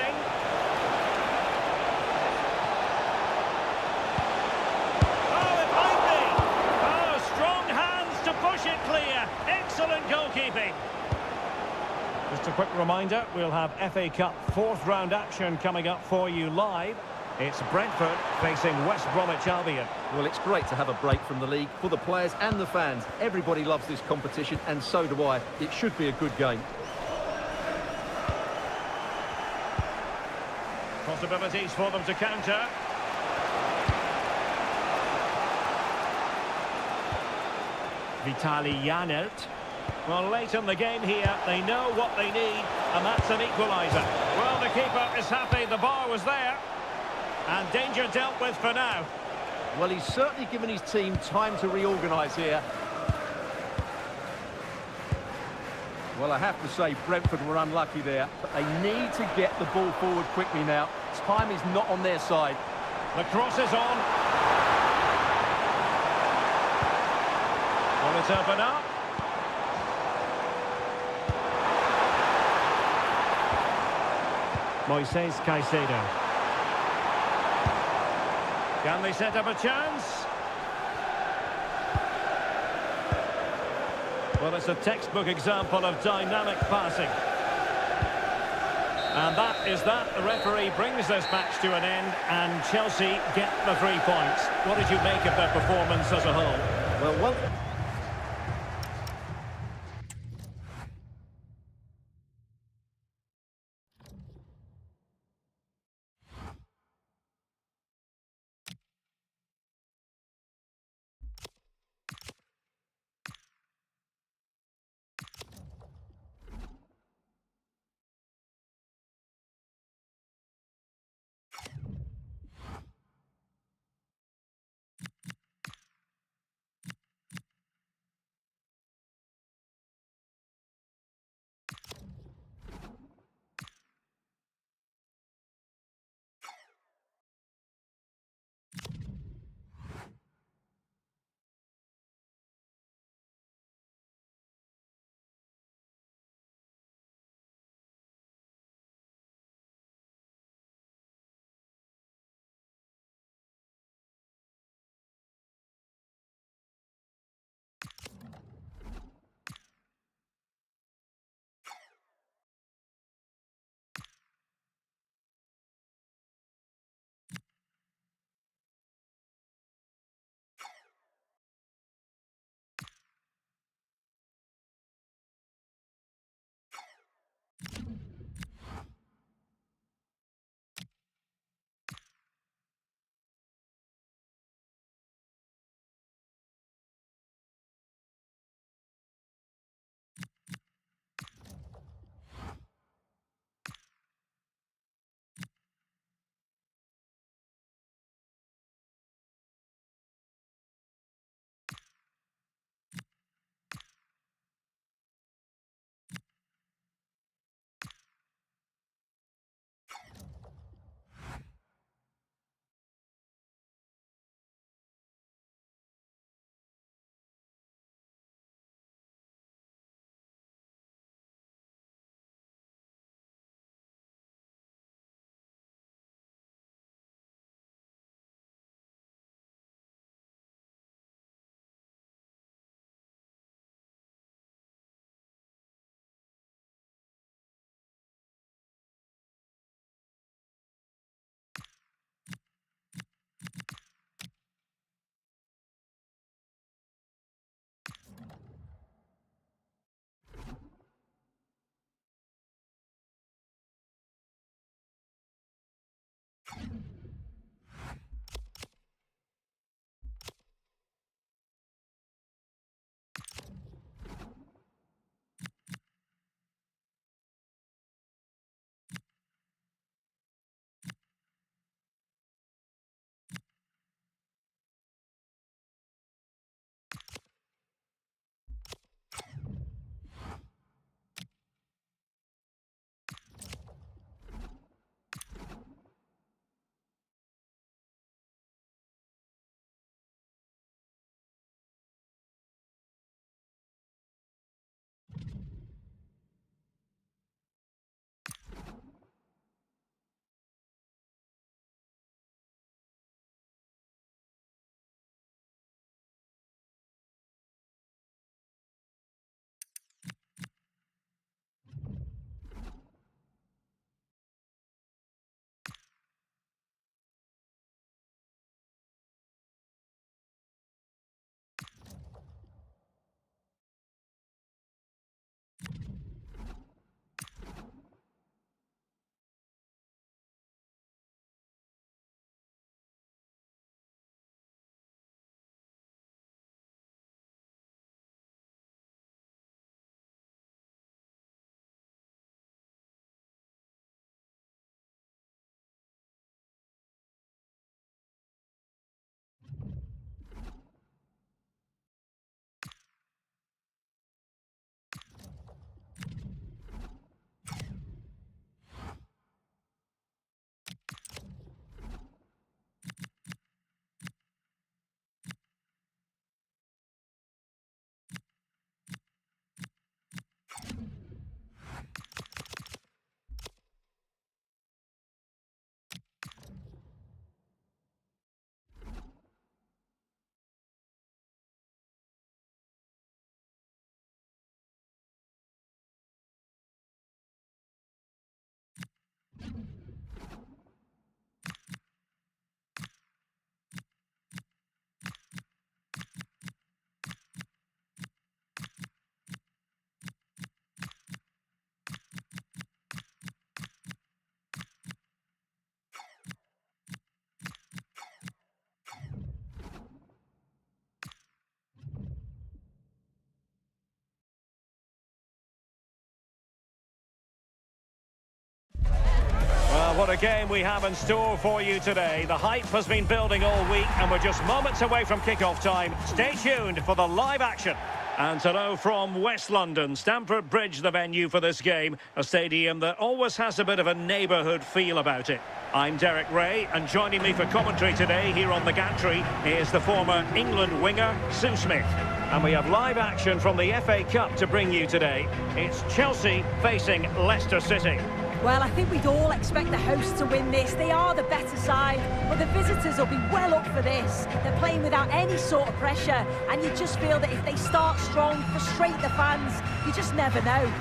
Oh, it might be. Oh, strong hands to push it clear. Excellent goalkeeping. Just a quick reminder, we'll have FA Cup fourth round action coming up for you live. It's Brentford facing West Bromwich Albion. Well, it's great to have a break from the league for the players and the fans. Everybody loves this competition, and so do I. It should be a good game. Possibilities for them to counter. Vitaly Janelt. Well, late in the game here, they know what they need, and that's an equaliser. Well, the keeper is happy the bar was there, and danger dealt with for now. Well, he's certainly given his team time to reorganise here. Well, I have to say, Brentford were unlucky there, but they need to get the ball forward quickly now. Time is not on their side. The cross is on. Will it open up? Moises Caicedo. Can they set up a chance? Well, it's a textbook example of dynamic passing. And that is that. The referee brings this match to an end, and Chelsea get the 3 points. What did you make of their performance as a whole? Well, Well, what a game we have in store for you today. The hype has been building all week, and we're just moments away from kick-off time. Stay tuned for the live action. And hello from West London, Stamford Bridge, the venue for this game. A stadium that always has a bit of a neighbourhood feel about it. I'm Derek Ray, and joining me for commentary today here on the gantry is the former England winger, Sue Smith. And we have live action from the FA Cup to bring you today. It's Chelsea facing Leicester City. Well, I think we'd all expect the hosts to win this. They are the better side, but the visitors will be well up for this. They're playing without any sort of pressure, and you just feel that if they start strong, frustrate the fans, you just never know.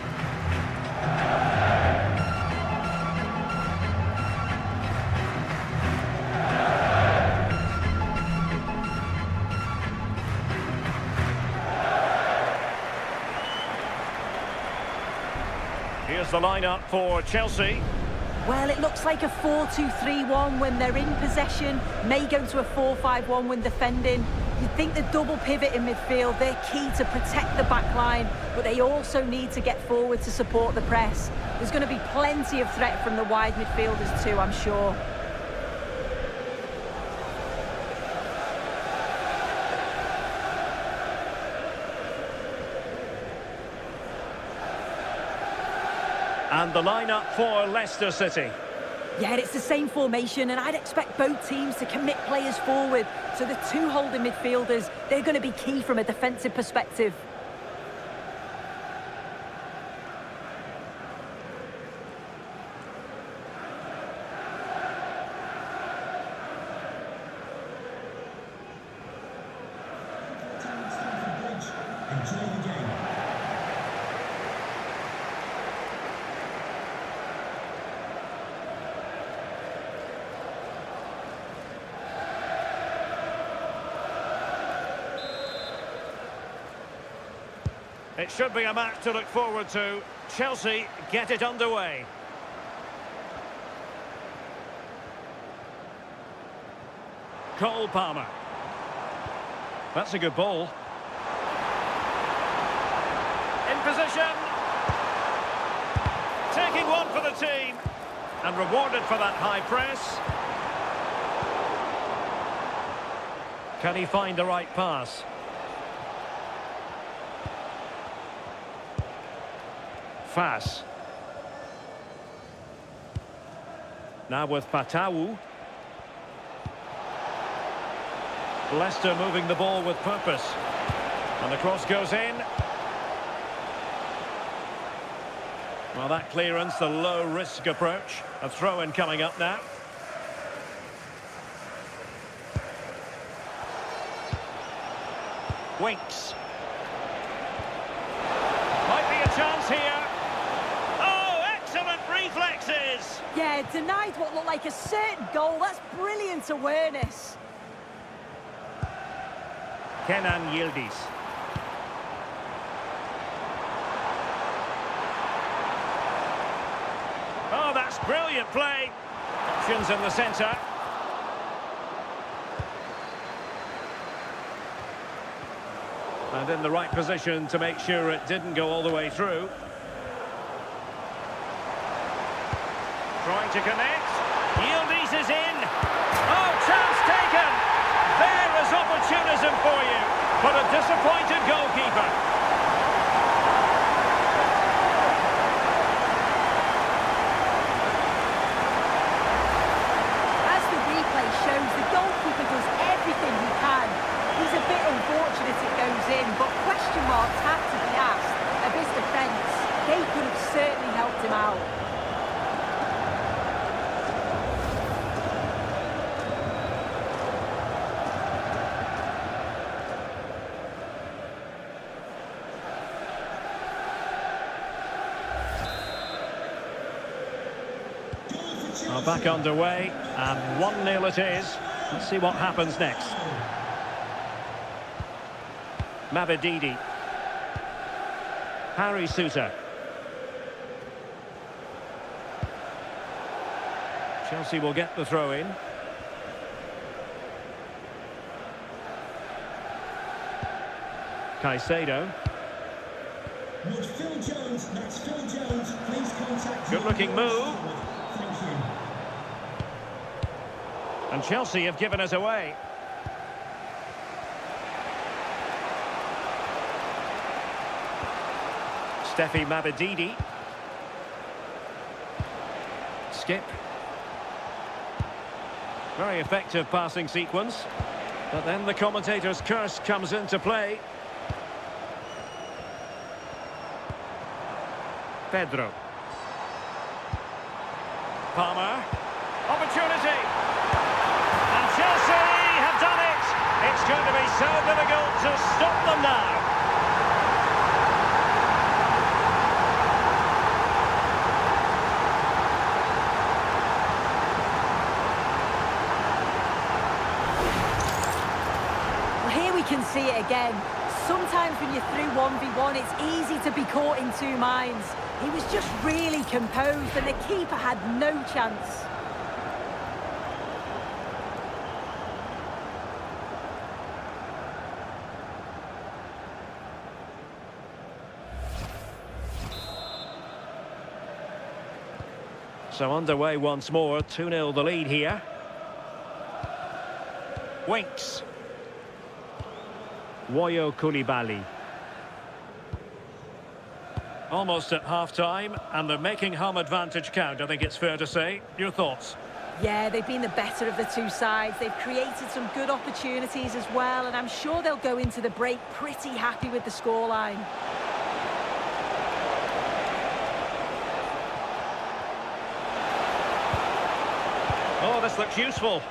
Here's the lineup for Chelsea. Well, it looks like a 4-2-3-1 when they're in possession, may go to a 4-5-1 when defending. You'd think the double pivot in midfield, they're key to protect the back line, but they also need to get forward to support the press. There's going to be plenty of threat from the wide midfielders too, I'm sure. And the lineup for Leicester City. Yeah, it's the same formation, and I'd expect both teams to commit players forward. So the two holding midfielders, they're going to be key from a defensive perspective. Stamford Bridge. Enjoy the game. It should be a match to look forward to. Chelsea get it underway. Cole Palmer. That's a good ball. In position. Taking one for the team. And rewarded for that high press. Can he find the right pass? Fass. Now with Fatawu. Leicester moving the ball with purpose. And the cross goes in. Well, that clearance, the low-risk approach. A throw-in coming up now. Winks. Might be a chance here. Reflexes! Yeah, denied what looked like a certain goal. That's brilliant awareness. Kenan Yildiz. Oh, that's brilliant play. Options in the centre. And in the right position to make sure it didn't go all the way through. Trying to connect. Yildiz is in. Oh, chance taken. There is opportunism for you. But a disappointed goalkeeper. As the replay shows, the goalkeeper does everything he can. He's a bit unfortunate it goes in, but question marks have to be asked of his defence. They could have certainly helped him out. Back underway, and 1-0 it is. Let's see what happens next. Mavididi. Harry Souttar. Chelsea will get the throw in. Caicedo. Would Phil Jones, that's Phil Jones, please contact... Good looking move. Thank you. And Chelsea have given us away. Steffi Mabadidi. Skip. Very effective passing sequence. But then the commentator's curse comes into play. Pedro. Palmer. Opportunity. And Chelsea have done it. It's going to be so difficult to stop them now. Can see it again. Sometimes when you're through 1v1, it's easy to be caught in two minds. He was just really composed and the keeper had no chance. So underway once more, 2-0 the lead here. Winks. Woyo Koulibaly. Almost at half-time, and they're making home advantage count, I think it's fair to say. Your thoughts? Yeah, they've been the better of the two sides. They've created some good opportunities as well, and I'm sure they'll go into the break pretty happy with the scoreline. Oh, this looks useful.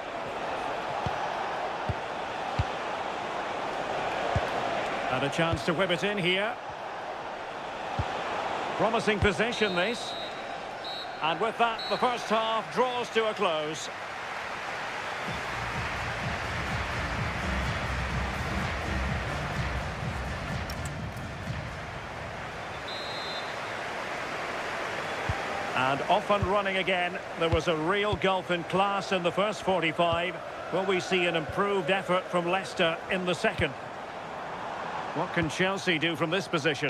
And a chance to whip it in here. Promising possession, this. And with that, the first half draws to a close. And off and running again. There was a real gulf in class in the first 45. Will we see an improved effort from Leicester in the second? What can Chelsea do from this position?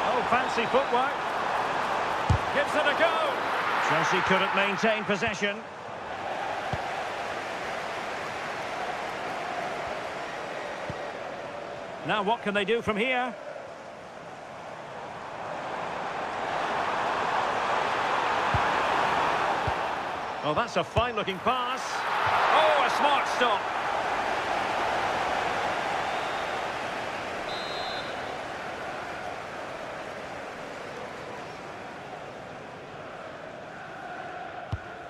Oh, fancy footwork. Gives it a go. Chelsea couldn't maintain possession. Now what can they do from here? Oh, that's a fine-looking pass. Oh, a smart stop.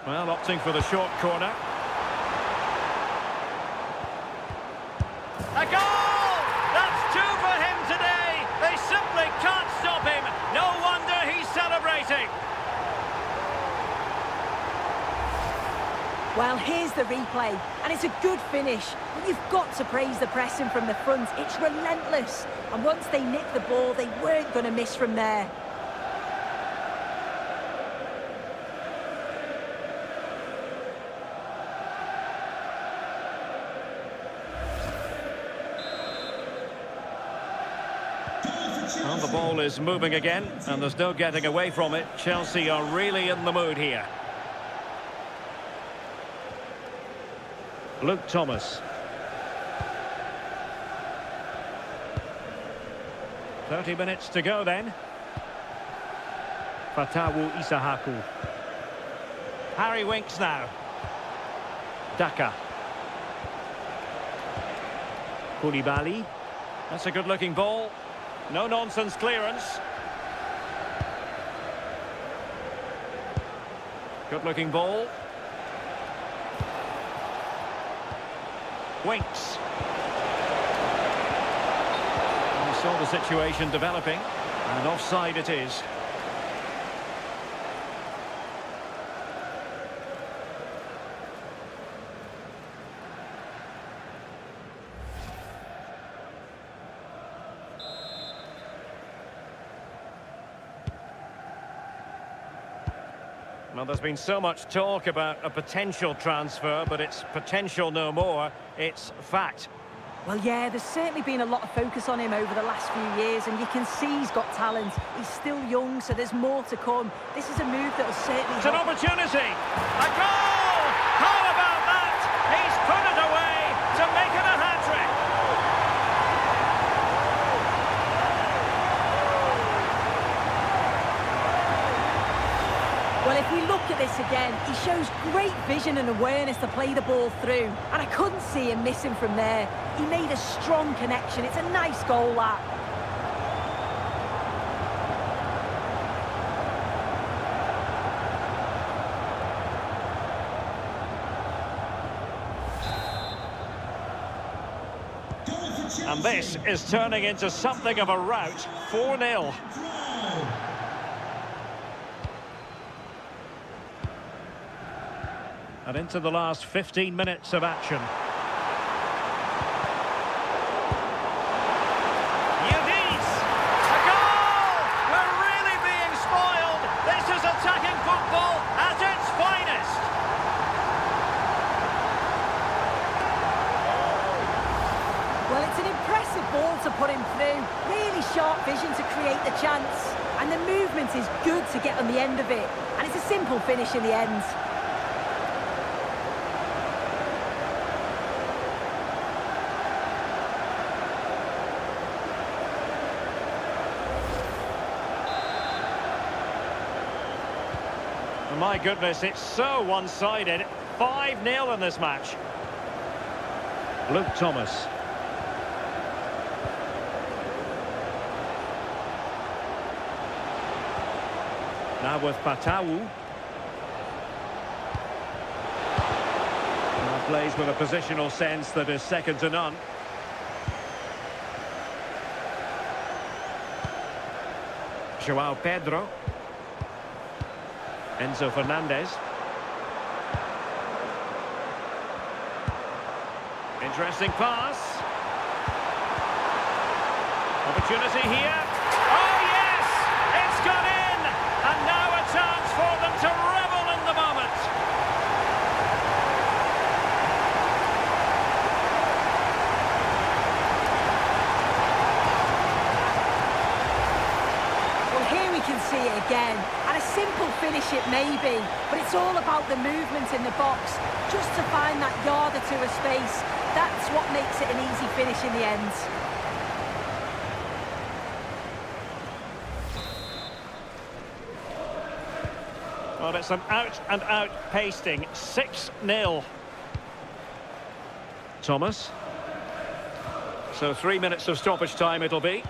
Well, opting for the short corner. A goal! That's two for him today. They simply can't stop him. No wonder he's celebrating. Well, here's the replay, and it's a good finish. But you've got to praise the pressing from the front. It's relentless. And once they nicked the ball, they weren't going to miss from there. Well, the ball is moving again, and there's no getting away from it. Chelsea are really in the mood here. Luke Thomas. 30 minutes to go then. Fatawu Isahaku. Harry Winks now. Daka. Koulibaly. That's a good-looking ball. No-nonsense clearance. Good-looking ball. Winks. We saw the situation developing, and offside it is. Well, there's been so much talk about a potential transfer, but it's potential no more. It's fact. Well, yeah, there's certainly been a lot of focus on him over the last few years, and you can see he's got talent. He's still young, so there's more to come. This is a move that will certainly It's an help. opportunity. A goal! How about that? He's put it away to make it a hat-trick. Well, if we look at this again, he shows great vision and awareness to play the ball through, and I couldn't see him missing from there. He made a strong connection. It's a nice goal, that. And this is turning into something of a rout. 4-0. And into the last 15 minutes of action. Yudiz! A goal! We're really being spoiled! This is attacking football at its finest! Well, it's an impressive ball to put him through. Really sharp vision to create the chance. And the movement is good to get on the end of it. And it's a simple finish in the end. My goodness, it's so one-sided. 5-0 in this match. Luke Thomas. Now with Patau. Now plays with a positional sense that is second to none. João Pedro. Enzo Fernandez. Interesting pass. Opportunity here. Oh yes! It's gone in! And now a chance for them to revel in the moment. Well, here we can see it again. And a simple finish it may be, but it's all about the movement in the box. Just to find that yard or two of space. That's what makes it an easy finish in the end. Well, it's an out-and-out pasting. 6-0. Thomas. So 3 minutes of stoppage time it'll be.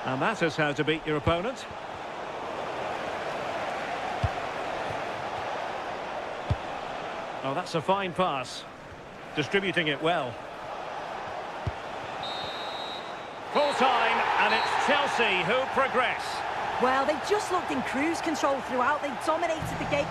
And that is how to beat your opponent. Oh, that's a fine pass. Distributing it well. Full time, and it's Chelsea who progress. Well, they just looked in cruise control throughout. They dominated the game.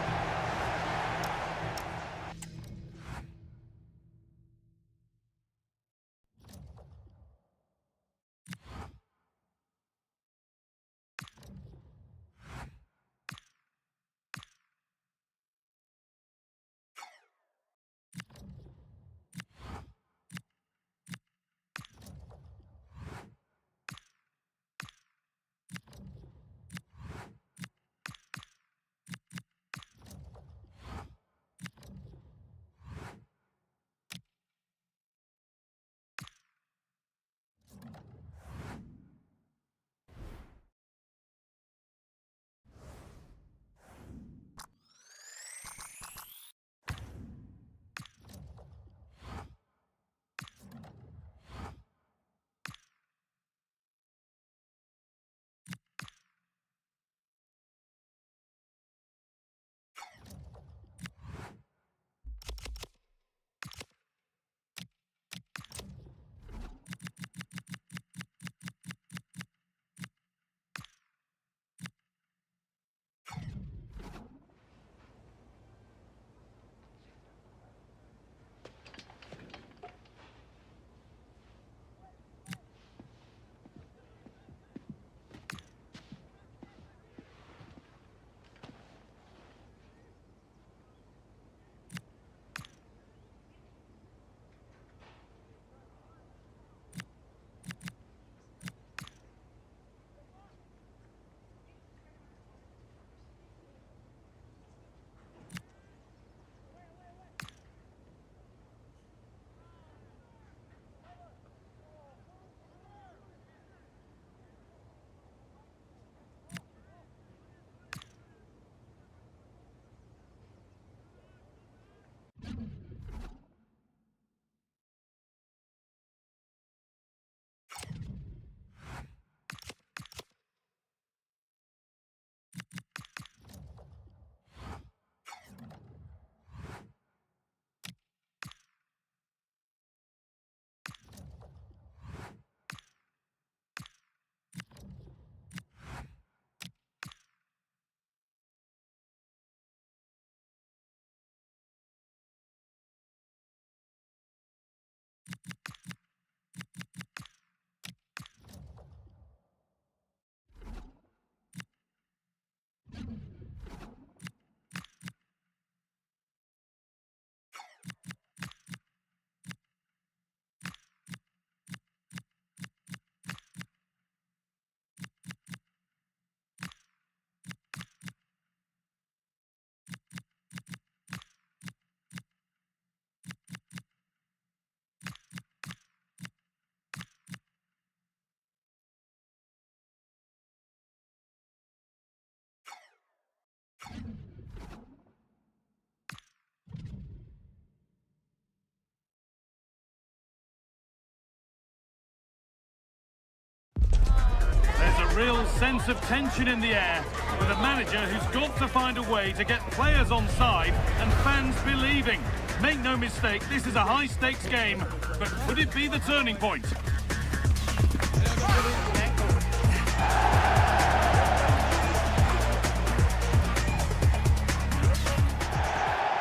real sense of tension in the air, with a manager who's got to find a way to get players on side and fans believing. Make no mistake, this is a high-stakes game, but could it be the turning point?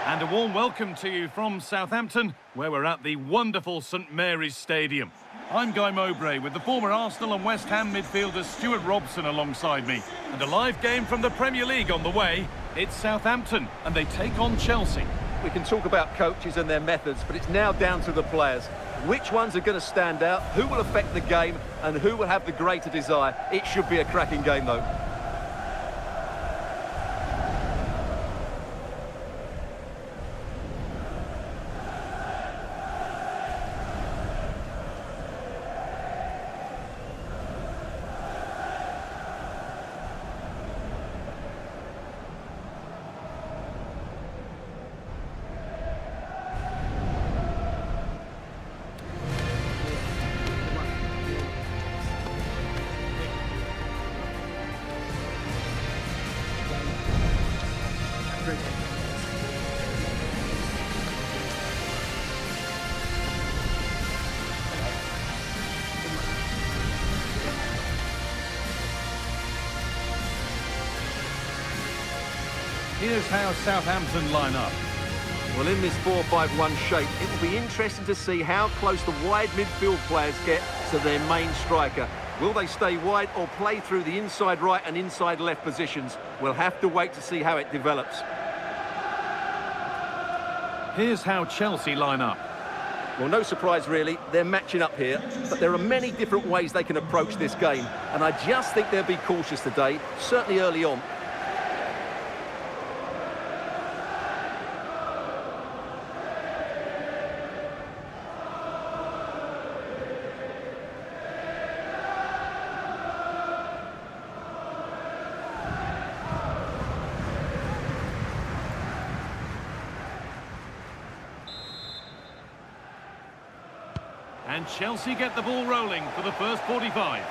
And a warm welcome to you from Southampton, where we're at the wonderful St Mary's Stadium. I'm Guy Mowbray with the former Arsenal and West Ham midfielder Stuart Robson alongside me. And a live game from the Premier League on the way. It's Southampton, and they take on Chelsea. We can talk about coaches and their methods, but it's now down to the players. Which ones are going to stand out, who will affect the game, and who will have the greater desire? It should be a cracking game, though. Here's how Southampton line up. Well, in this 4-5-1 shape, it will be interesting to see how close the wide midfield players get to their main striker. Will they stay wide or play through the inside right and inside left positions? We'll have to wait to see how it develops. Here's how Chelsea line up. Well, no surprise really, they're matching up here, but there are many different ways they can approach this game, and I just think they'll be cautious today, certainly early on. And Chelsea get the ball rolling for the first 45.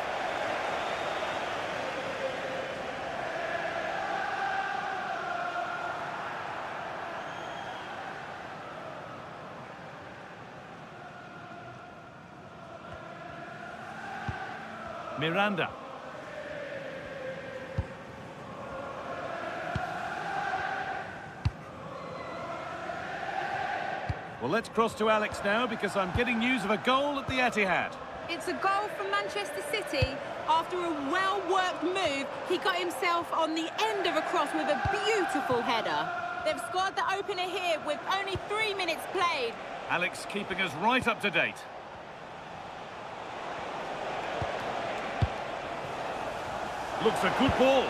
Miranda. Well, let's cross to Alex now, because I'm getting news of a goal at the Etihad. It's a goal from Manchester City. After a well-worked move, he got himself on the end of a cross with a beautiful header. They've scored the opener here with only 3 minutes played. Alex keeping us right up to date. Looks a good ball.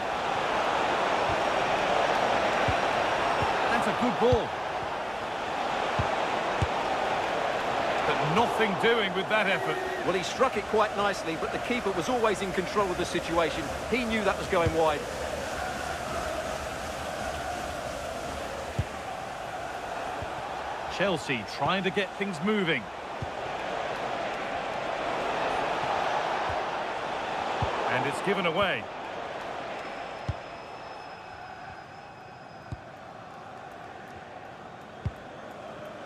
That's a good ball. But nothing doing with that effort. Well, he struck it quite nicely, but the keeper was always in control of the situation. He knew that was going wide. Chelsea trying to get things moving. And it's given away.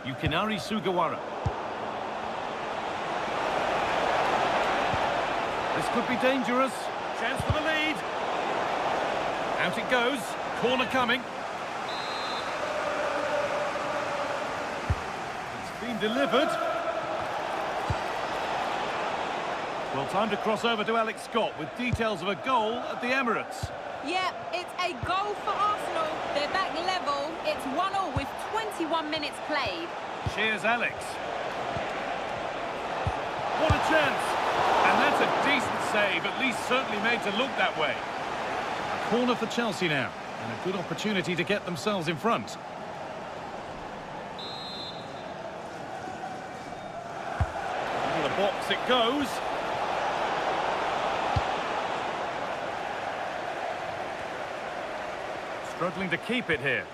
Yukinari Sugawara. This could be dangerous. Chance for the lead. Out it goes. Corner coming. It's been delivered. Well, time to cross over to Alex Scott with details of a goal at the Emirates. Yeah, it's a goal for Arsenal. They're back level. It's 1-1 with 21 minutes played. Cheers, Alex. What a chance! And that's a decent save, at least certainly made to look that way. A corner for Chelsea now, and a good opportunity to get themselves in front. In the box it goes. Struggling to keep it here.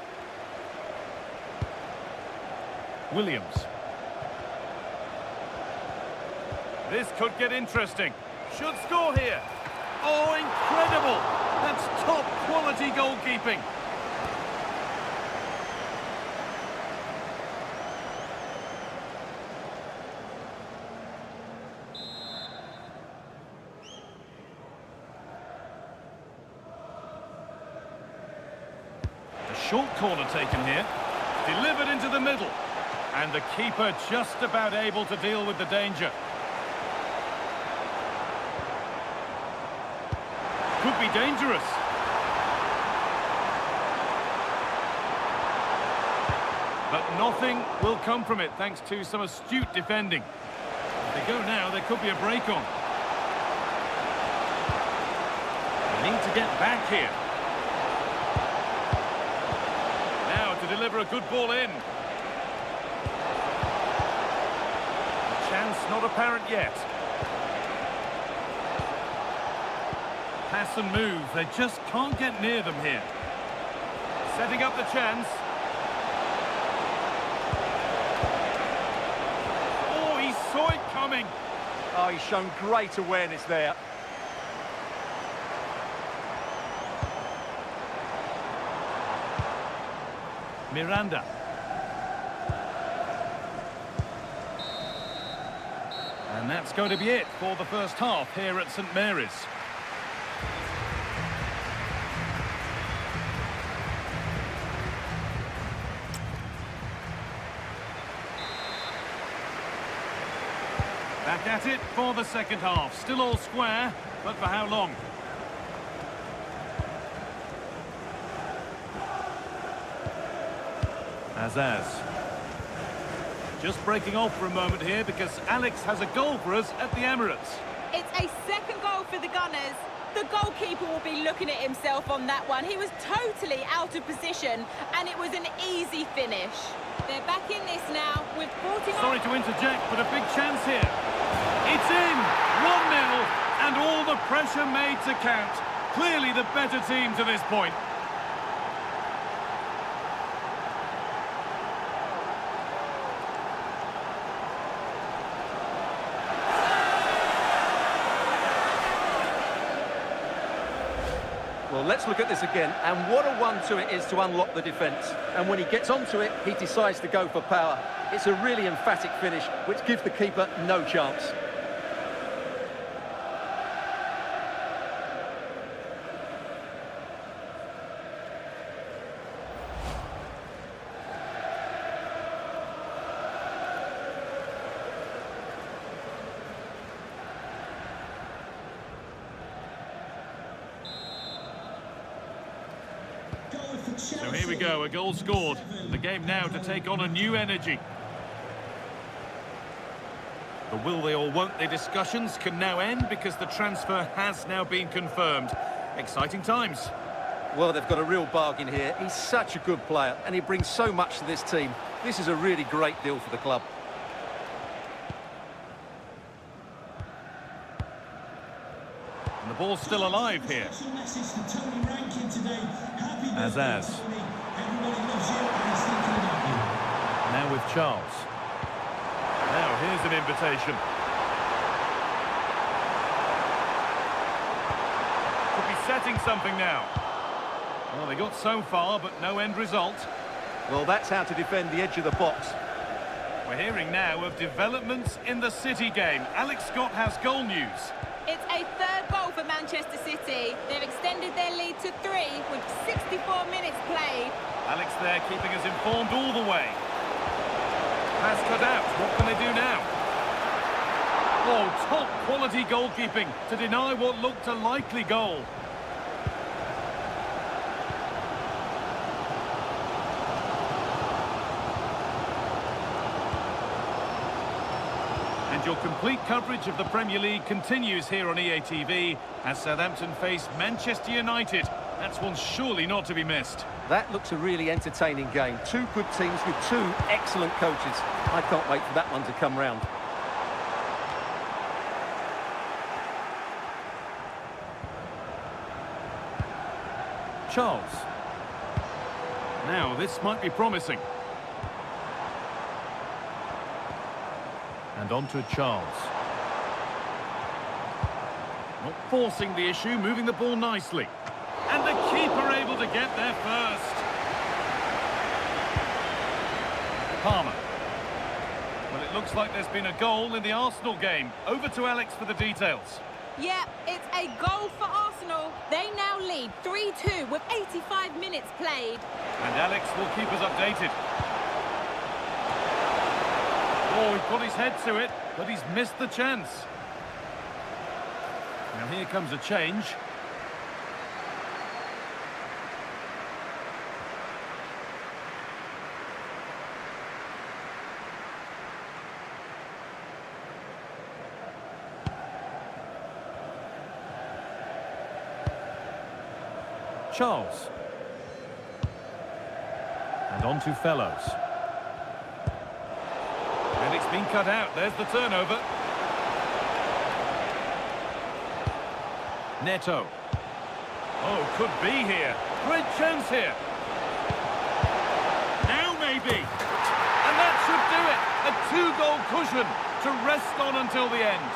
Williams. This could get interesting. Should score here. Oh, incredible! That's top quality goalkeeping. A short corner taken here. Delivered into the middle. And the keeper just about able to deal with the danger. Could be dangerous. But nothing will come from it thanks to some astute defending. If they go now, there could be a break on. They need to get back here. Now to deliver a good ball in. The chance not apparent yet. Pass and move, they just can't get near them here. Setting up the chance. Oh, he saw it coming. Oh, he's shown great awareness there. Miranda. And that's going to be it for the first half here at St Mary's. Back at it for the second half. Still all square, but for how long? Azaz. Just breaking off for a moment here because Alex has a goal for us at the Emirates. It's a second goal for the Gunners. The goalkeeper will be looking at himself on that one. He was totally out of position, and it was an easy finish. They're back in this now with 40... Sorry to interject, but a big chance here. It's in! 1-0, and all the pressure made to count. Clearly the better team to this point. Well, let's look at this again, and what a 1-2 it is to unlock the defence. And when he gets onto it, he decides to go for power. It's a really emphatic finish, which gives the keeper no chance. So here we go, a goal scored. The game now to take on a new energy. The will they or won't they discussions can now end because the transfer has now been confirmed. Exciting times. Well, they've got a real bargain here. He's such a good player, and he brings so much to this team. This is a really great deal for the club. And the ball's still alive here. Azaz. Now with Charles. Now here's an invitation. Could be setting something now. Well, they got so far, but no end result. Well, that's how to defend the edge of the box. We're hearing now of developments in the City game. Alex Scott has goal news. It's a third goal for Manchester City. They've extended their lead to 3 with 64 minutes played. Alex there keeping us informed all the way. Pass cut out. What can they do now? Oh, top quality goalkeeping to deny what looked a likely goal. And your complete coverage of the Premier League continues here on EA TV as Southampton face Manchester United. That's one surely not to be missed. That looks a really entertaining game. Two good teams with two excellent coaches. I can't wait for that one to come round. Charles. Now, this might be promising. And on to Charles. Not forcing the issue, moving the ball nicely. And the keeper able to get there first. Palmer. Well, it looks like there's been a goal in the Arsenal game. Over to Alex for the details. Yeah, it's a goal for Arsenal. They now lead 3-2 with 85 minutes played. And Alex will keep us updated. Oh, he put his head to it, but he's missed the chance. Now here comes a change. Charles. And on to Fellows. And it's been cut out. There's the turnover. Neto. Oh, could be here. Great chance here. Now maybe. And that should do it. A two-goal cushion to rest on until the end.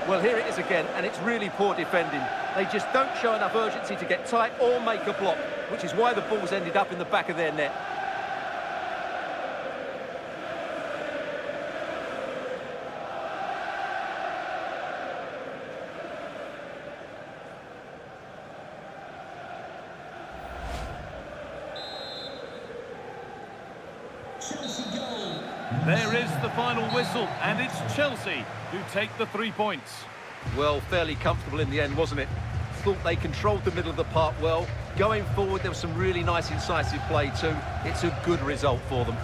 Well, here it is again, and it's really poor defending. They just don't show enough urgency to get tight or make a block, which is why the ball's ended up in the back of their net. Chelsea goal. There is the final whistle, and it's Chelsea who take the 3 points. Well, fairly comfortable in the end, wasn't it? Thought they controlled the middle of the park well. Going forward, there was some really nice incisive play too. It's a good result for them.